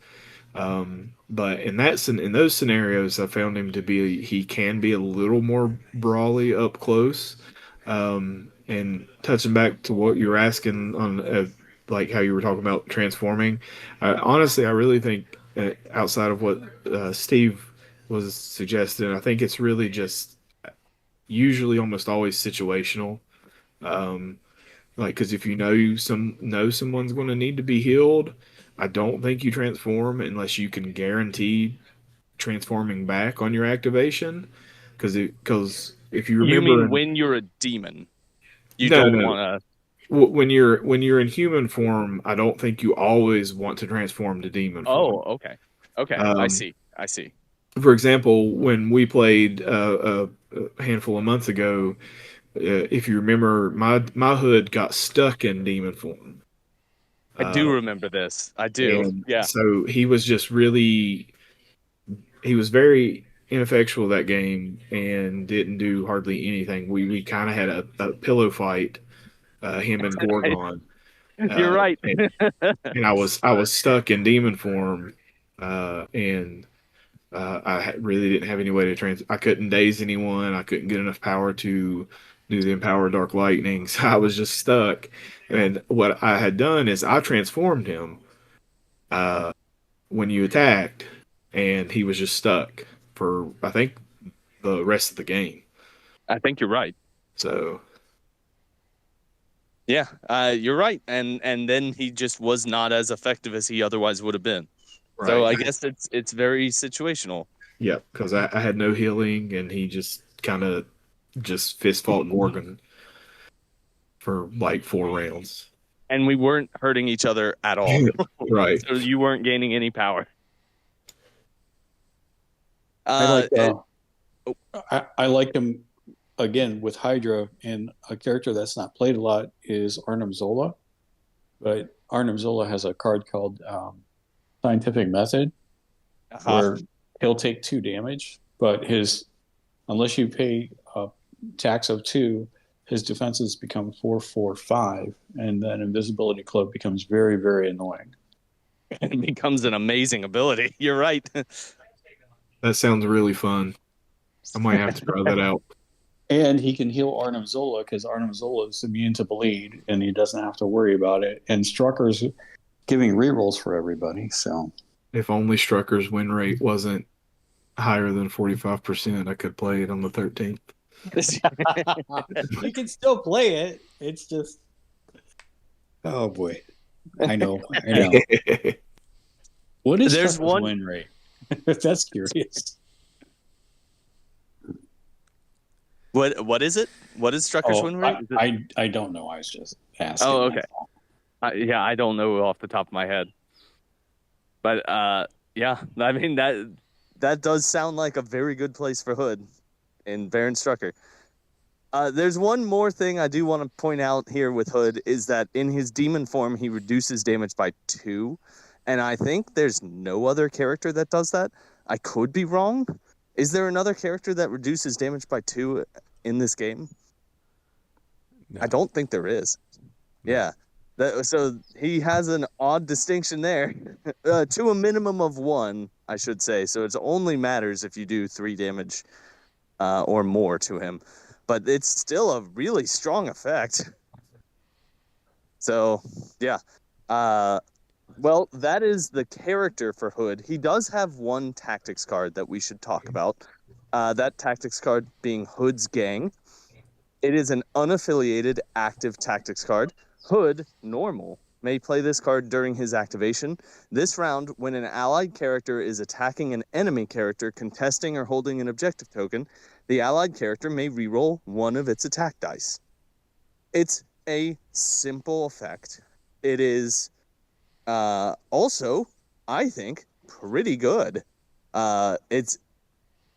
But in those scenarios, I found him to be he can be a little more brawly up close. And touching back to what you were asking on like how you were talking about transforming, honestly, I really think outside of what Steve was suggesting, I think it's really just usually almost always situational. Like, because if you know someone's going to need to be healed, I don't think you transform unless you can guarantee transforming back on your activation. Because if you You remember, mean when you're a demon, you no, don't no, want to. when you're in human form, I don't think you always want to transform to demon Oh, form. okay. Okay. I Um, see. I see. for example, when we played a handful of months ago, if you remember, my hood got stuck in demon form. I do Uh, remember this. I do. and Yeah. so he was very ineffectual that game and didn't do hardly anything. We kind of had a pillow fight, him and Gorgon, You're right. and, and I was stuck in demon form, and really didn't have any way to I couldn't daze anyone. I couldn't get enough power to do the empower dark lightning, so I was just stuck. And what I had done is I transformed him uh, when you attacked, and he was just stuck for I think the rest of the game. I think you're right. So Yeah, you're right. And then he just was not as effective as he otherwise would have been. So right, I guess it's very situational. yeah, because I had no healing, and he just kind of just fist fought Gorgon for like 4 rounds. And we weren't hurting each other at all. Right. So you weren't gaining any power. I like Uh, I like him again with Hydra, and a character that's not played a lot is Arnim Zola. But Arnim Zola has a card called Scientific Method, where he'll take 2 damage, but unless you pay a tax of 2, his defenses become 4/4/5, and then Invisibility Cloak becomes very, very annoying. It becomes an amazing ability. You're right. That sounds really fun. I might have to try that out. And he can heal Arnim Zola because Arnim Zola is immune to bleed, and he doesn't have to worry about it. And Strucker's giving rerolls for everybody, so If only Strucker's win rate wasn't higher than 45%, I could play it on the 13th. you can still play it. It's just, oh boy, I know. What is There's Strucker's one- win rate? That's curious. What is it? What is Strucker's win rate? I don't know. I was just asking. Oh, okay. Yeah, I don't know off the top of my head. But yeah, I mean that does sound like a very good place for Hood in Baron Strucker. There's one more thing I do want to point out here with Hood is that in his demon form he reduces damage by 2, and I think there's no other character that does that. I could be wrong. Is there another character that reduces damage by 2 in this game? No. I don't think there is. Yeah. So he has an odd distinction there, to a minimum of 1, I should say. So it only matters if you do 3 damage or more to him. But it's still a really strong effect. So, yeah. Well, that is the character for Hood. He does have one tactics card that we should talk about. That tactics card being Hood's Gang. It is an unaffiliated active tactics card. Hood, normal, may play this card during his activation. This round, when an allied character is attacking an enemy character contesting or holding an objective token, the allied character may reroll one of its attack dice. It's a simple effect. It is also, I think, pretty good. It's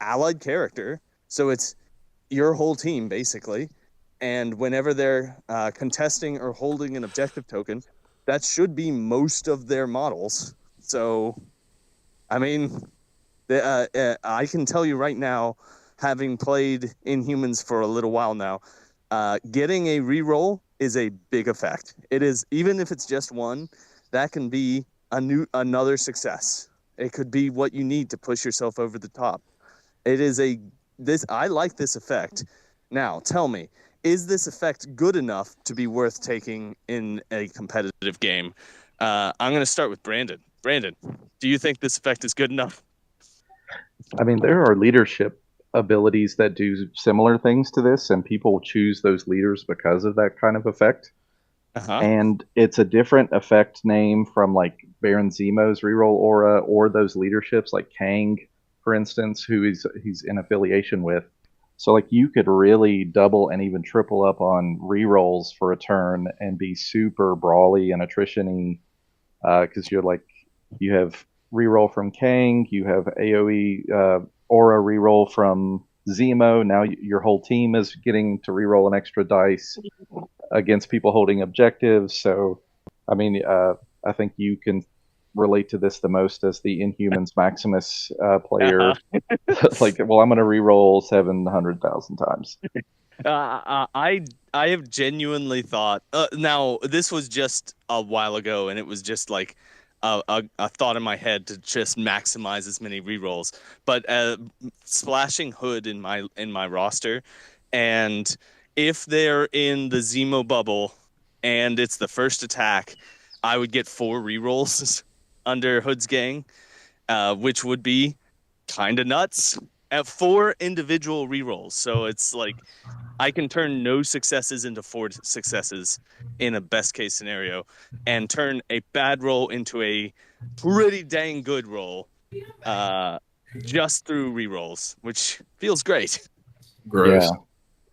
allied character, so it's your whole team, basically. And whenever they're contesting or holding an objective token, that should be most of their models. So, I mean, I can tell you right now, having played Inhumans for a little while now, getting a reroll is a big effect. It is, even if it's just 1, that can be another success. It could be what you need to push yourself over the top. It is I like this effect. Now, tell me, is this effect good enough to be worth taking in a competitive game? I'm going to start with Brandon. Brandon, do you think this effect is good enough? I mean, there are leadership abilities that do similar things to this, and people choose those leaders because of that kind of effect. Uh-huh. And it's a different effect name from like Baron Zemo's reroll aura or those leaderships like Kang, for instance, who he's in affiliation with. So like you could really double and even triple up on rerolls for a turn and be super brawly and attrition-y because you're like you have reroll from Kang, you have AOE aura reroll from Zemo. Now your whole team is getting to reroll an extra dice against people holding objectives. So, I mean, I think you can relate to this the most as the Inhumans Maximus player. Like, well, I'm going to reroll 700,000 times. I have genuinely thought. Now this was just a while ago, and it was just like a thought in my head to just maximize as many rerolls. But splashing Hood in my roster, and if they're in the Zemo bubble, and it's the first attack, I would get 4 rerolls under Hood's gang, which would be kind of nuts at 4 individual rerolls. So it's like I can turn no successes into 4 successes in a best case scenario, and turn a bad roll into a pretty dang good roll, just through rerolls, which feels great. Gross. Yeah.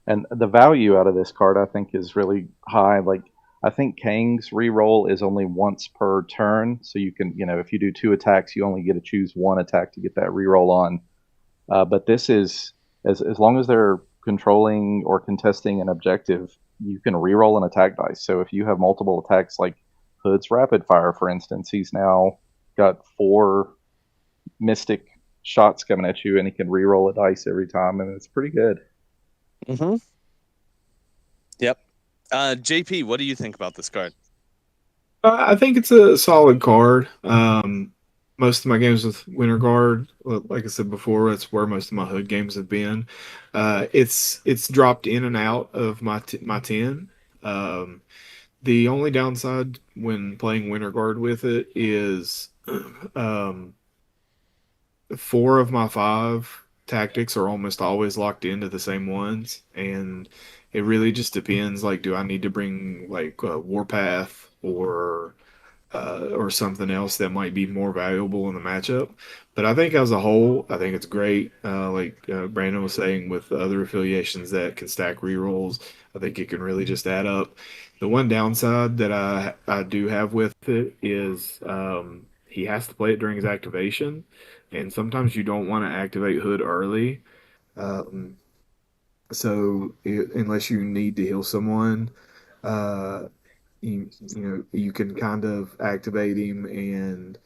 And the value out of this card, I think, is really high. Like, I think Kang's reroll is only once per turn. So you can, if you do 2 attacks, you only get to choose 1 attack to get that reroll on. But this is, as long as they're controlling or contesting an objective, you can reroll an attack dice. So if you have multiple attacks, like Hood's Rapid Fire, for instance, he's now got 4 Mystic shots coming at you, and he can reroll a dice every time, and it's pretty good. Mm-hmm. Yep. JP, what do you think about this card? I think it's a solid card. Most of my games with Winter Guard, like I said before, that's where most of my Hood games have been. It's dropped in and out of my 10. The only downside when playing Winter Guard with it is 4 of my 5 tactics are almost always locked into the same ones, and it really just depends. Like, do I need to bring like Warpath or something else that might be more valuable in the matchup? But I think as a whole, I think it's great. Like Brandon was saying, with the other affiliations that can stack rerolls, I think it can really just add up. The one downside that I do have with it is he has to play it during his activation, and sometimes you don't want to activate Hood early. Um, unless you need to heal someone, uh, you can kind of activate him and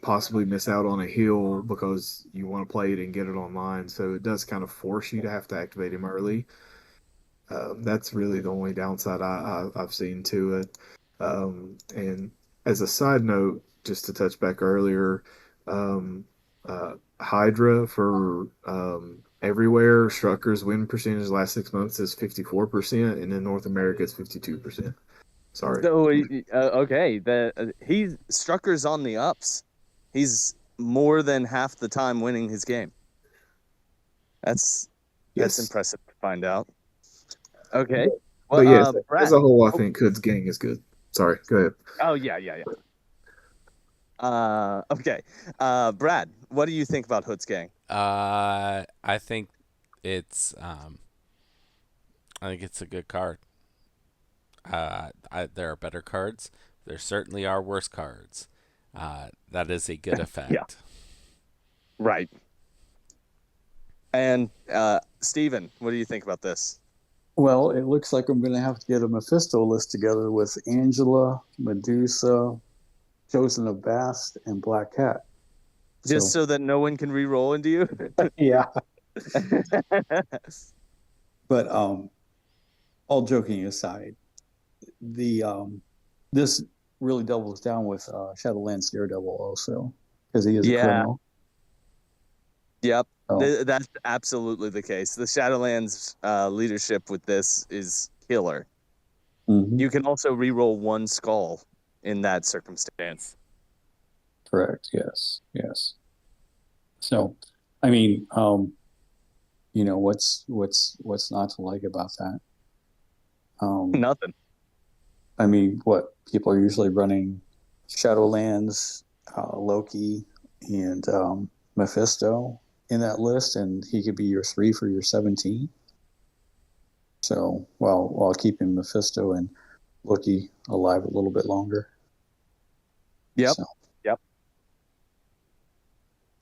possibly miss out on a heal because you want to play it and get it online. So it does kind of force you to have to activate him early. That's really the only downside I've seen to it. And as a side note, just to touch back earlier, Hydra for everywhere, Strucker's win percentage the last 6 months is 54%, and in North America it's 52%. Sorry. So okay, Strucker's on the ups. He's more than half the time winning his game. That's impressive to find out. Okay. Well, But yes, Brad, as a whole, I think Hood's gang is good. Sorry, go ahead. Oh yeah. Okay. Brad, what do you think about Hood's gang? I think it's a good card. There are better cards. There certainly are worse cards. That is a good effect. Yeah. Right. And Steven, what do you think about this? Well, it looks like I'm going to have to get a Mephisto list together with Angela, Medusa, Chosen of Bast, and Black Cat. Just so that no one can re-roll into you? Yeah. But all joking aside, this really doubles down with Shadowlands Daredevil also, because he is a criminal. Yep. Oh. That's absolutely the case. The Shadowlands leadership with this is killer. Mm-hmm. You can also re-roll 1 skull in that circumstance. Correct. Yes. Yes. So, I mean, what's not to like about that? Nothing. I mean, what people are usually running Shadowlands, Loki, and Mephisto in that list, and he could be your 3 for your 17. So, while keeping Mephisto and Loki alive a little bit longer. Yep. So, Yep.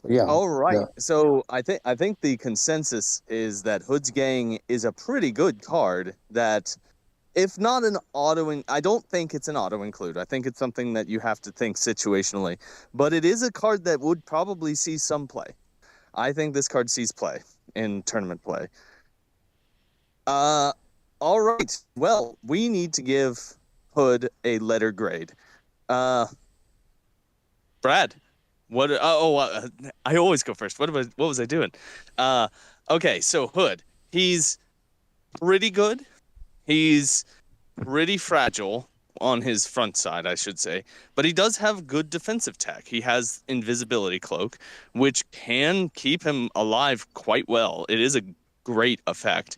yeah. All right. Yeah. So I think the consensus is that Hood's Gang is a pretty good card that, if not an I don't think it's an auto include. I think it's something that you have to think situationally. But it is a card that would probably see some play. I think this card sees play in tournament play. All right. Well, we need to give Hood a letter grade. Brad, what? I always go first. What was I doing? Okay. So Hood, he's pretty good. He's pretty fragile on his front side, I should say, but he does have good defensive tech. He has invisibility cloak, which can keep him alive quite well. It is a great effect.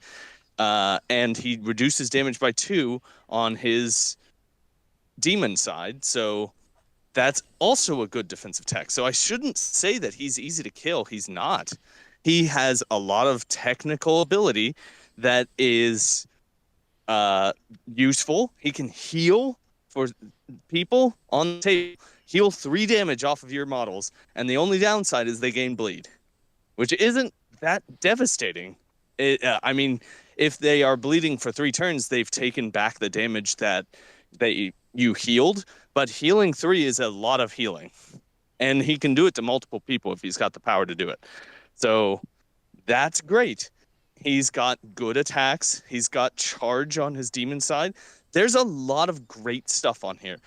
And he reduces damage by 2 on his demon side, so that's also a good defensive tech. So I shouldn't say that he's easy to kill. He's not. He has a lot of technical ability that is useful. He can heal for people on the table, heal 3 damage off of your models, and the only downside is they gain bleed, which isn't that devastating. I mean, if they are bleeding for 3 turns, they've taken back the damage that you healed, but healing 3 is a lot of healing, and he can do it to multiple people if he's got the power to do it. So that's great. He's got good attacks. He's got charge on his demon side. There's a lot of great stuff on here.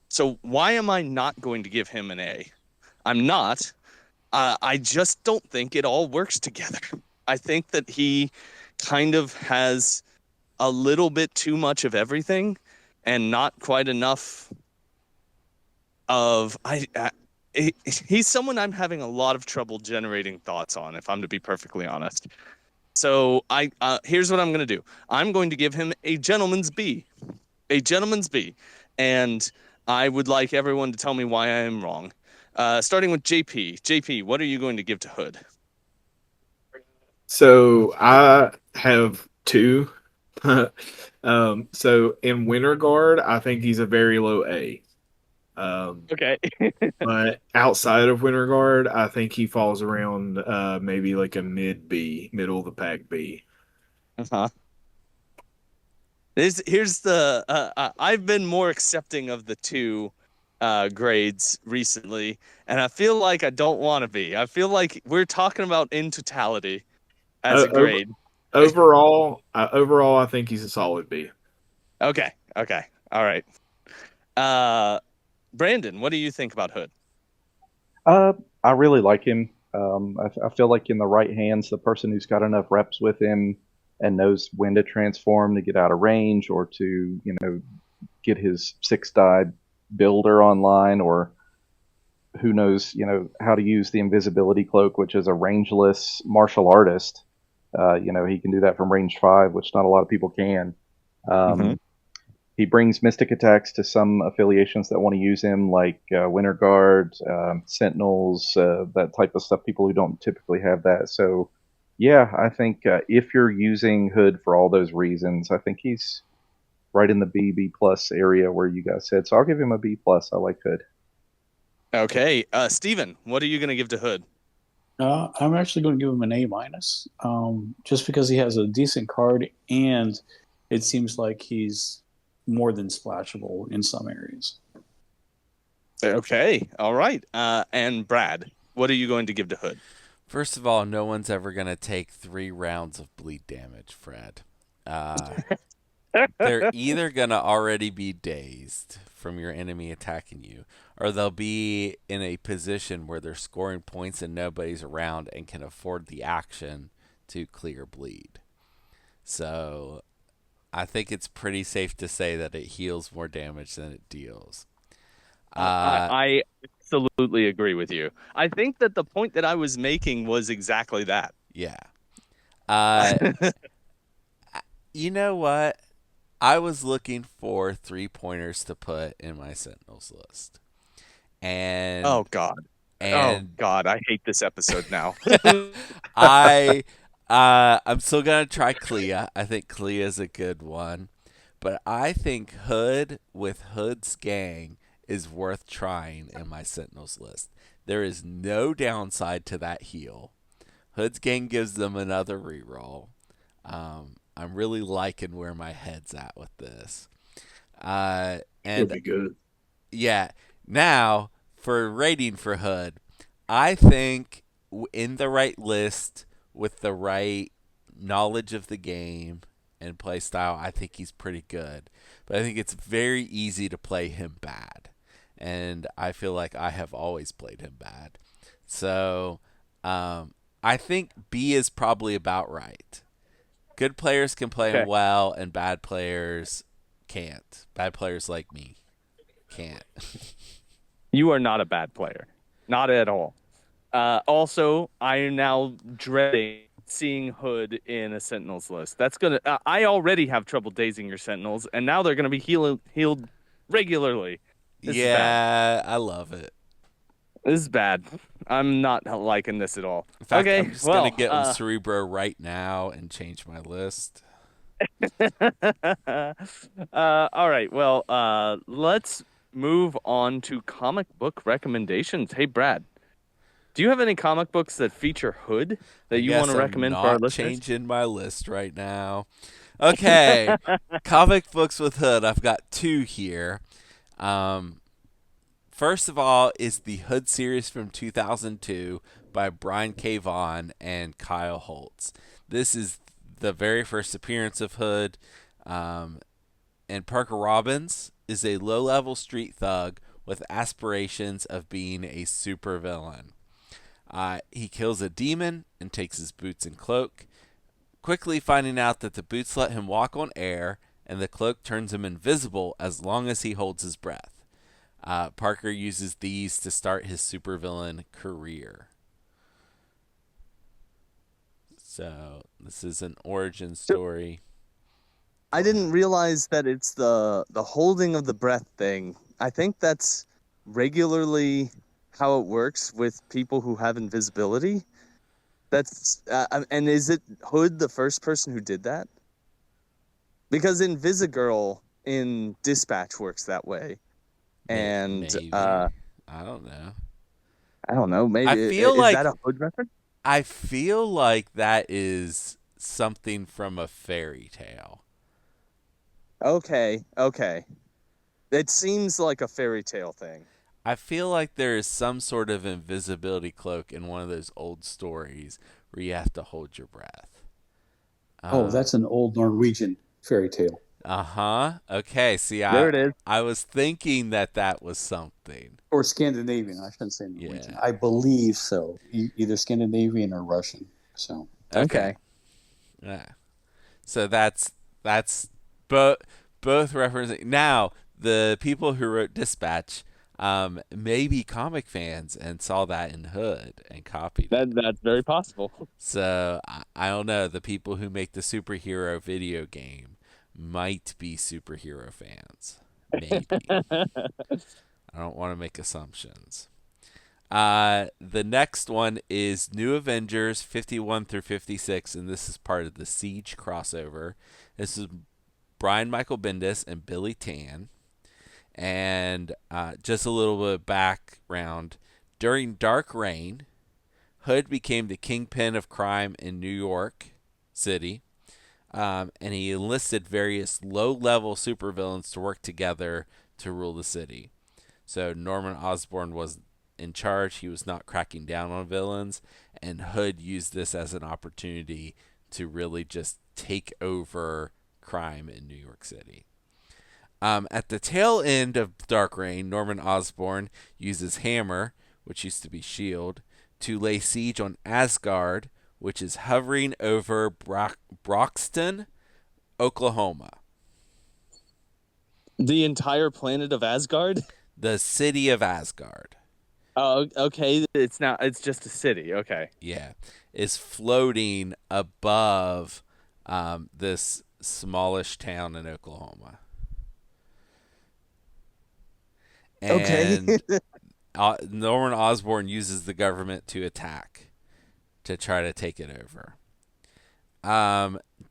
So why am I not going to give him an A? I'm not. I just don't think it all works together. I think that he kind of has a little bit too much of everything and not quite enough of he's someone I'm having a lot of trouble generating thoughts on, if I'm to be perfectly honest. So here's what I'm going to do. I'm going to give him a gentleman's B. A gentleman's B. And I would like everyone to tell me why I am wrong. Starting with JP. JP, what are you going to give to Hood? So I have 2. So in Winter Guard, I think he's a very low A. Okay. But outside of Winter Guard, I think he falls around maybe like a mid B, middle of the pack B. Uh-huh. Here's the I've been more accepting of the 2 grades recently, and I feel like I don't want to be. I feel like we're talking about in totality as a grade. Overall, I think he's a solid B. Okay. All right. Brandon, what do you think about Hood? I really like him. I feel like in the right hands, the person who's got enough reps with him and knows when to transform to get out of range or to, get his 6-die builder online, or who knows, how to use the invisibility cloak, which is a rangeless martial artist. He can do that from range 5, which not a lot of people can. He brings mystic attacks to some affiliations that want to use him, like Winter Guard, Sentinels, that type of stuff, people who don't typically have that. So, yeah, I think if you're using Hood for all those reasons, I think he's right in the B plus area where you guys said. So I'll give him a B plus. I like Hood. Okay. Steven, what are you going to give to Hood? I'm actually going to give him an A minus, just because he has a decent card and it seems like he's more than splashable in some areas. Okay. All right. And Brad, what are you going to give to Hood? First of all, no one's ever going to take 3 rounds of bleed damage, Fred. They're either going to already be dazed from your enemy attacking you, or they'll be in a position where they're scoring points and nobody's around and can afford the action to clear bleed. So I think it's pretty safe to say that it heals more damage than it deals. I absolutely agree with you. I think that the point that I was making was exactly that. Yeah. You know what? I was looking for 3-pointers to put in my Sentinels list. And Oh God. Oh God, I hate this episode now. I I'm still gonna try Clea. I think Clea is a good one. But I think Hood with Hood's gang is worth trying in my Sentinels list. There is no downside to that heal. Hood's gang gives them another reroll. I'm really liking where my head's at with this. It'll And be good. yeah, now for rating for Hood, I think in the right list with the right knowledge of the game and play style, I think he's pretty good. But I think it's very easy to play him bad. And I feel like I have always played him bad. So I think B is probably about right. Good players can play him well, and bad players can't. Bad players like me can't. You are not a bad player. Not at all. Also, I am now dreading seeing Hood in a Sentinels list. That's gonna. I already have trouble dazing your Sentinels, and now they're gonna be healed regularly. This is bad. I love it. This is bad. I'm not liking this at all. In fact, Okay, I'm just gonna get on Cerebro right now and change my list. All right. Well, let's move on to comic book recommendations. Hey, Brad, do you have any comic books that feature Hood that you want to recommend for our listeners? Changing my list right now. Okay, comic books with Hood. I've got 2 here. First of all is the Hood series from 2002 by Brian K. Vaughan and Kyle Holtz. This is the very first appearance of Hood, and Parker Robbins is a low-level street thug with aspirations of being a supervillain. He kills a demon and takes his boots and cloak, quickly finding out that the boots let him walk on air and the cloak turns him invisible as long as he holds his breath. Parker uses these to start his supervillain career. So this is an origin story. I didn't realize that it's the holding of the breath thing. I think that's regularly how it works with people who have invisibility. That's and is it Hood the first person who did that? Because Invisigirl in Dispatch works that way. And maybe. I don't know. I don't know. Maybe I feel is that a Hood reference? I feel like that is something from a fairy tale. Okay. It seems like a fairy tale thing. I feel like there is some sort of invisibility cloak in one of those old stories where you have to hold your breath. That's an old Norwegian fairy tale. Okay. See, there it is. I was thinking that was something. Or Scandinavian. I shouldn't say Norwegian. Yeah. I believe so. Either Scandinavian or Russian. So Okay. Yeah. So that's both referencing. Now, the people who wrote Dispatch may be comic fans and saw that in Hood and copied it. That's very possible. So I don't know. The people who make the superhero video game might be superhero fans. Maybe. I don't want to make assumptions. The next one is New Avengers 51 through 56, and this is part of the Siege crossover. This is Brian Michael Bendis and Billy Tan. And just a little bit of background. During Dark Reign, Hood became the kingpin of crime in New York City, and he enlisted various low-level supervillains to work together to rule the city. So Norman Osborn was in charge. He was not cracking down on villains, and Hood used this as an opportunity to really just take over crime in New York City. At the tail end of Dark Reign, Norman Osborn uses Hammer, which used to be S.H.I.E.L.D., to lay siege on Asgard, which is hovering over Broxton, Oklahoma. The entire planet of Asgard? The city of Asgard. Oh, okay. It's just a city. Okay. Yeah, is floating above this smallish town in Oklahoma. Okay. And Norman Osborn uses the government to attack, to try to take it over.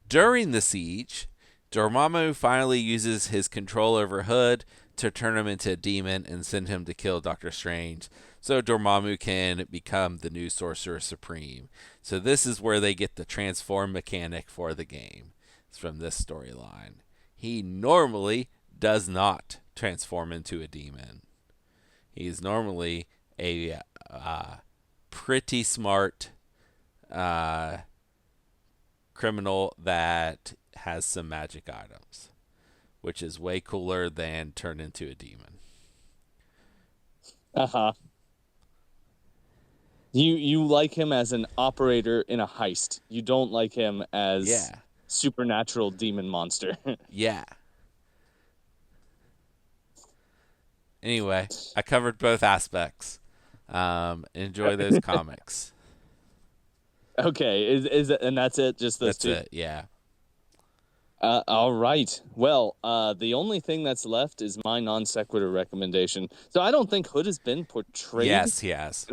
During the siege, Dormammu finally uses his control over Hood to turn him into a demon and send him to kill Doctor Strange, so Dormammu can become the new Sorcerer Supreme. So this is where they get the transform mechanic for the game. It's from this storyline. He normally does not transform into a demon. He's normally a pretty smart criminal that has some magic items, which is way cooler than turn into a demon. Uh-huh. You like him as an operator in a heist. You don't like him as Yeah. supernatural demon monster. Yeah. Anyway, I covered both aspects. Enjoy those comics. Okay, and that's it? Just those That's two? it. Yeah. All right. Well, the only thing that's left is my non sequitur recommendation. So I don't think Hood has been portrayed. Yes, he has.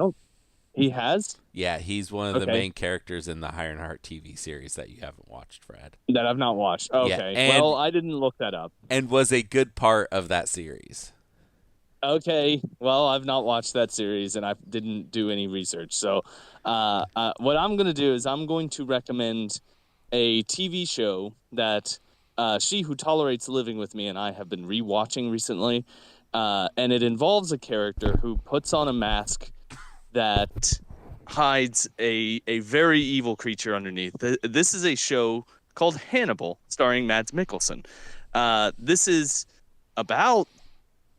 He has? Yeah, he's one of the Okay. main characters in the Ironheart TV series that you haven't watched, Fred. That I've not watched. Okay. and- Well, I didn't look that up. And was a good part of that series. Okay. Well, I've not watched that series and I didn't do any research. So what I'm going to do is I'm going to recommend a TV show that She Who Tolerates Living with Me and I have been rewatching recently. And it involves a character who puts on a mask that hides a very evil creature underneath. This is a show called Hannibal, starring Mads Mikkelsen. This is about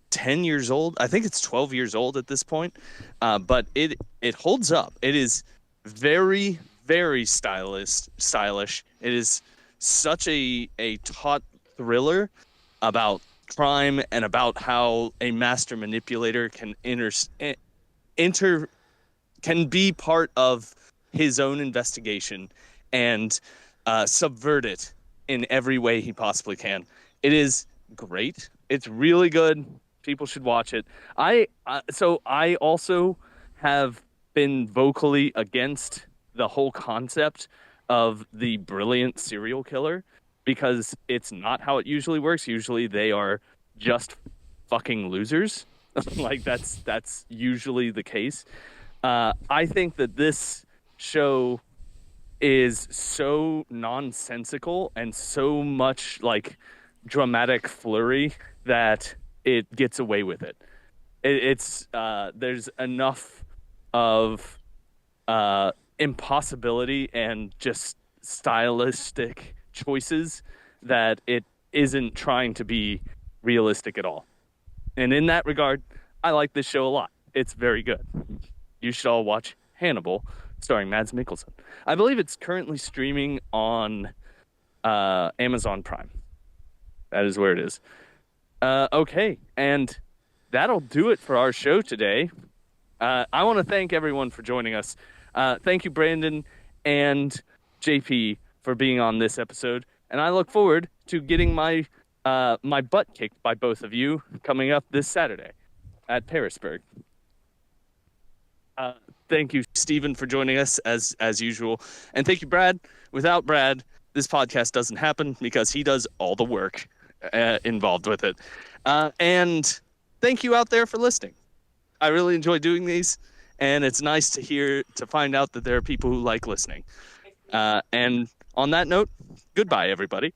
10 years old. I think it's 12 years old at this point. But it holds up. It is very, very stylish. It is such a taut thriller about crime and about how a master manipulator can can be part of his own investigation and subvert it in every way he possibly can. It is great. It's really good. People should watch it. I also have been vocally against the whole concept of the brilliant serial killer because it's not how it usually works. Usually they are just fucking losers. Like that's usually the case. I think that this show is so nonsensical and so much like dramatic flurry that it gets away with it. It's there's enough of impossibility and just stylistic choices that it isn't trying to be realistic at all. And in that regard, I like this show a lot. It's very good. You should all watch Hannibal, starring Mads Mikkelsen. I believe it's currently streaming on Amazon Prime. That is where it is. Okay, and that'll do it for our show today. I want to thank everyone for joining us. Thank you, Brandon and JP, for being on this episode. And I look forward to getting my butt kicked by both of you coming up this Saturday at Parisburg. Thank you, Stephen, for joining us as usual. And thank you, Brad. Without Brad, this podcast doesn't happen because he does all the work involved with it. And thank you out there for listening. I really enjoy doing these, and it's nice to find out that there are people who like listening. And on that note, goodbye, everybody.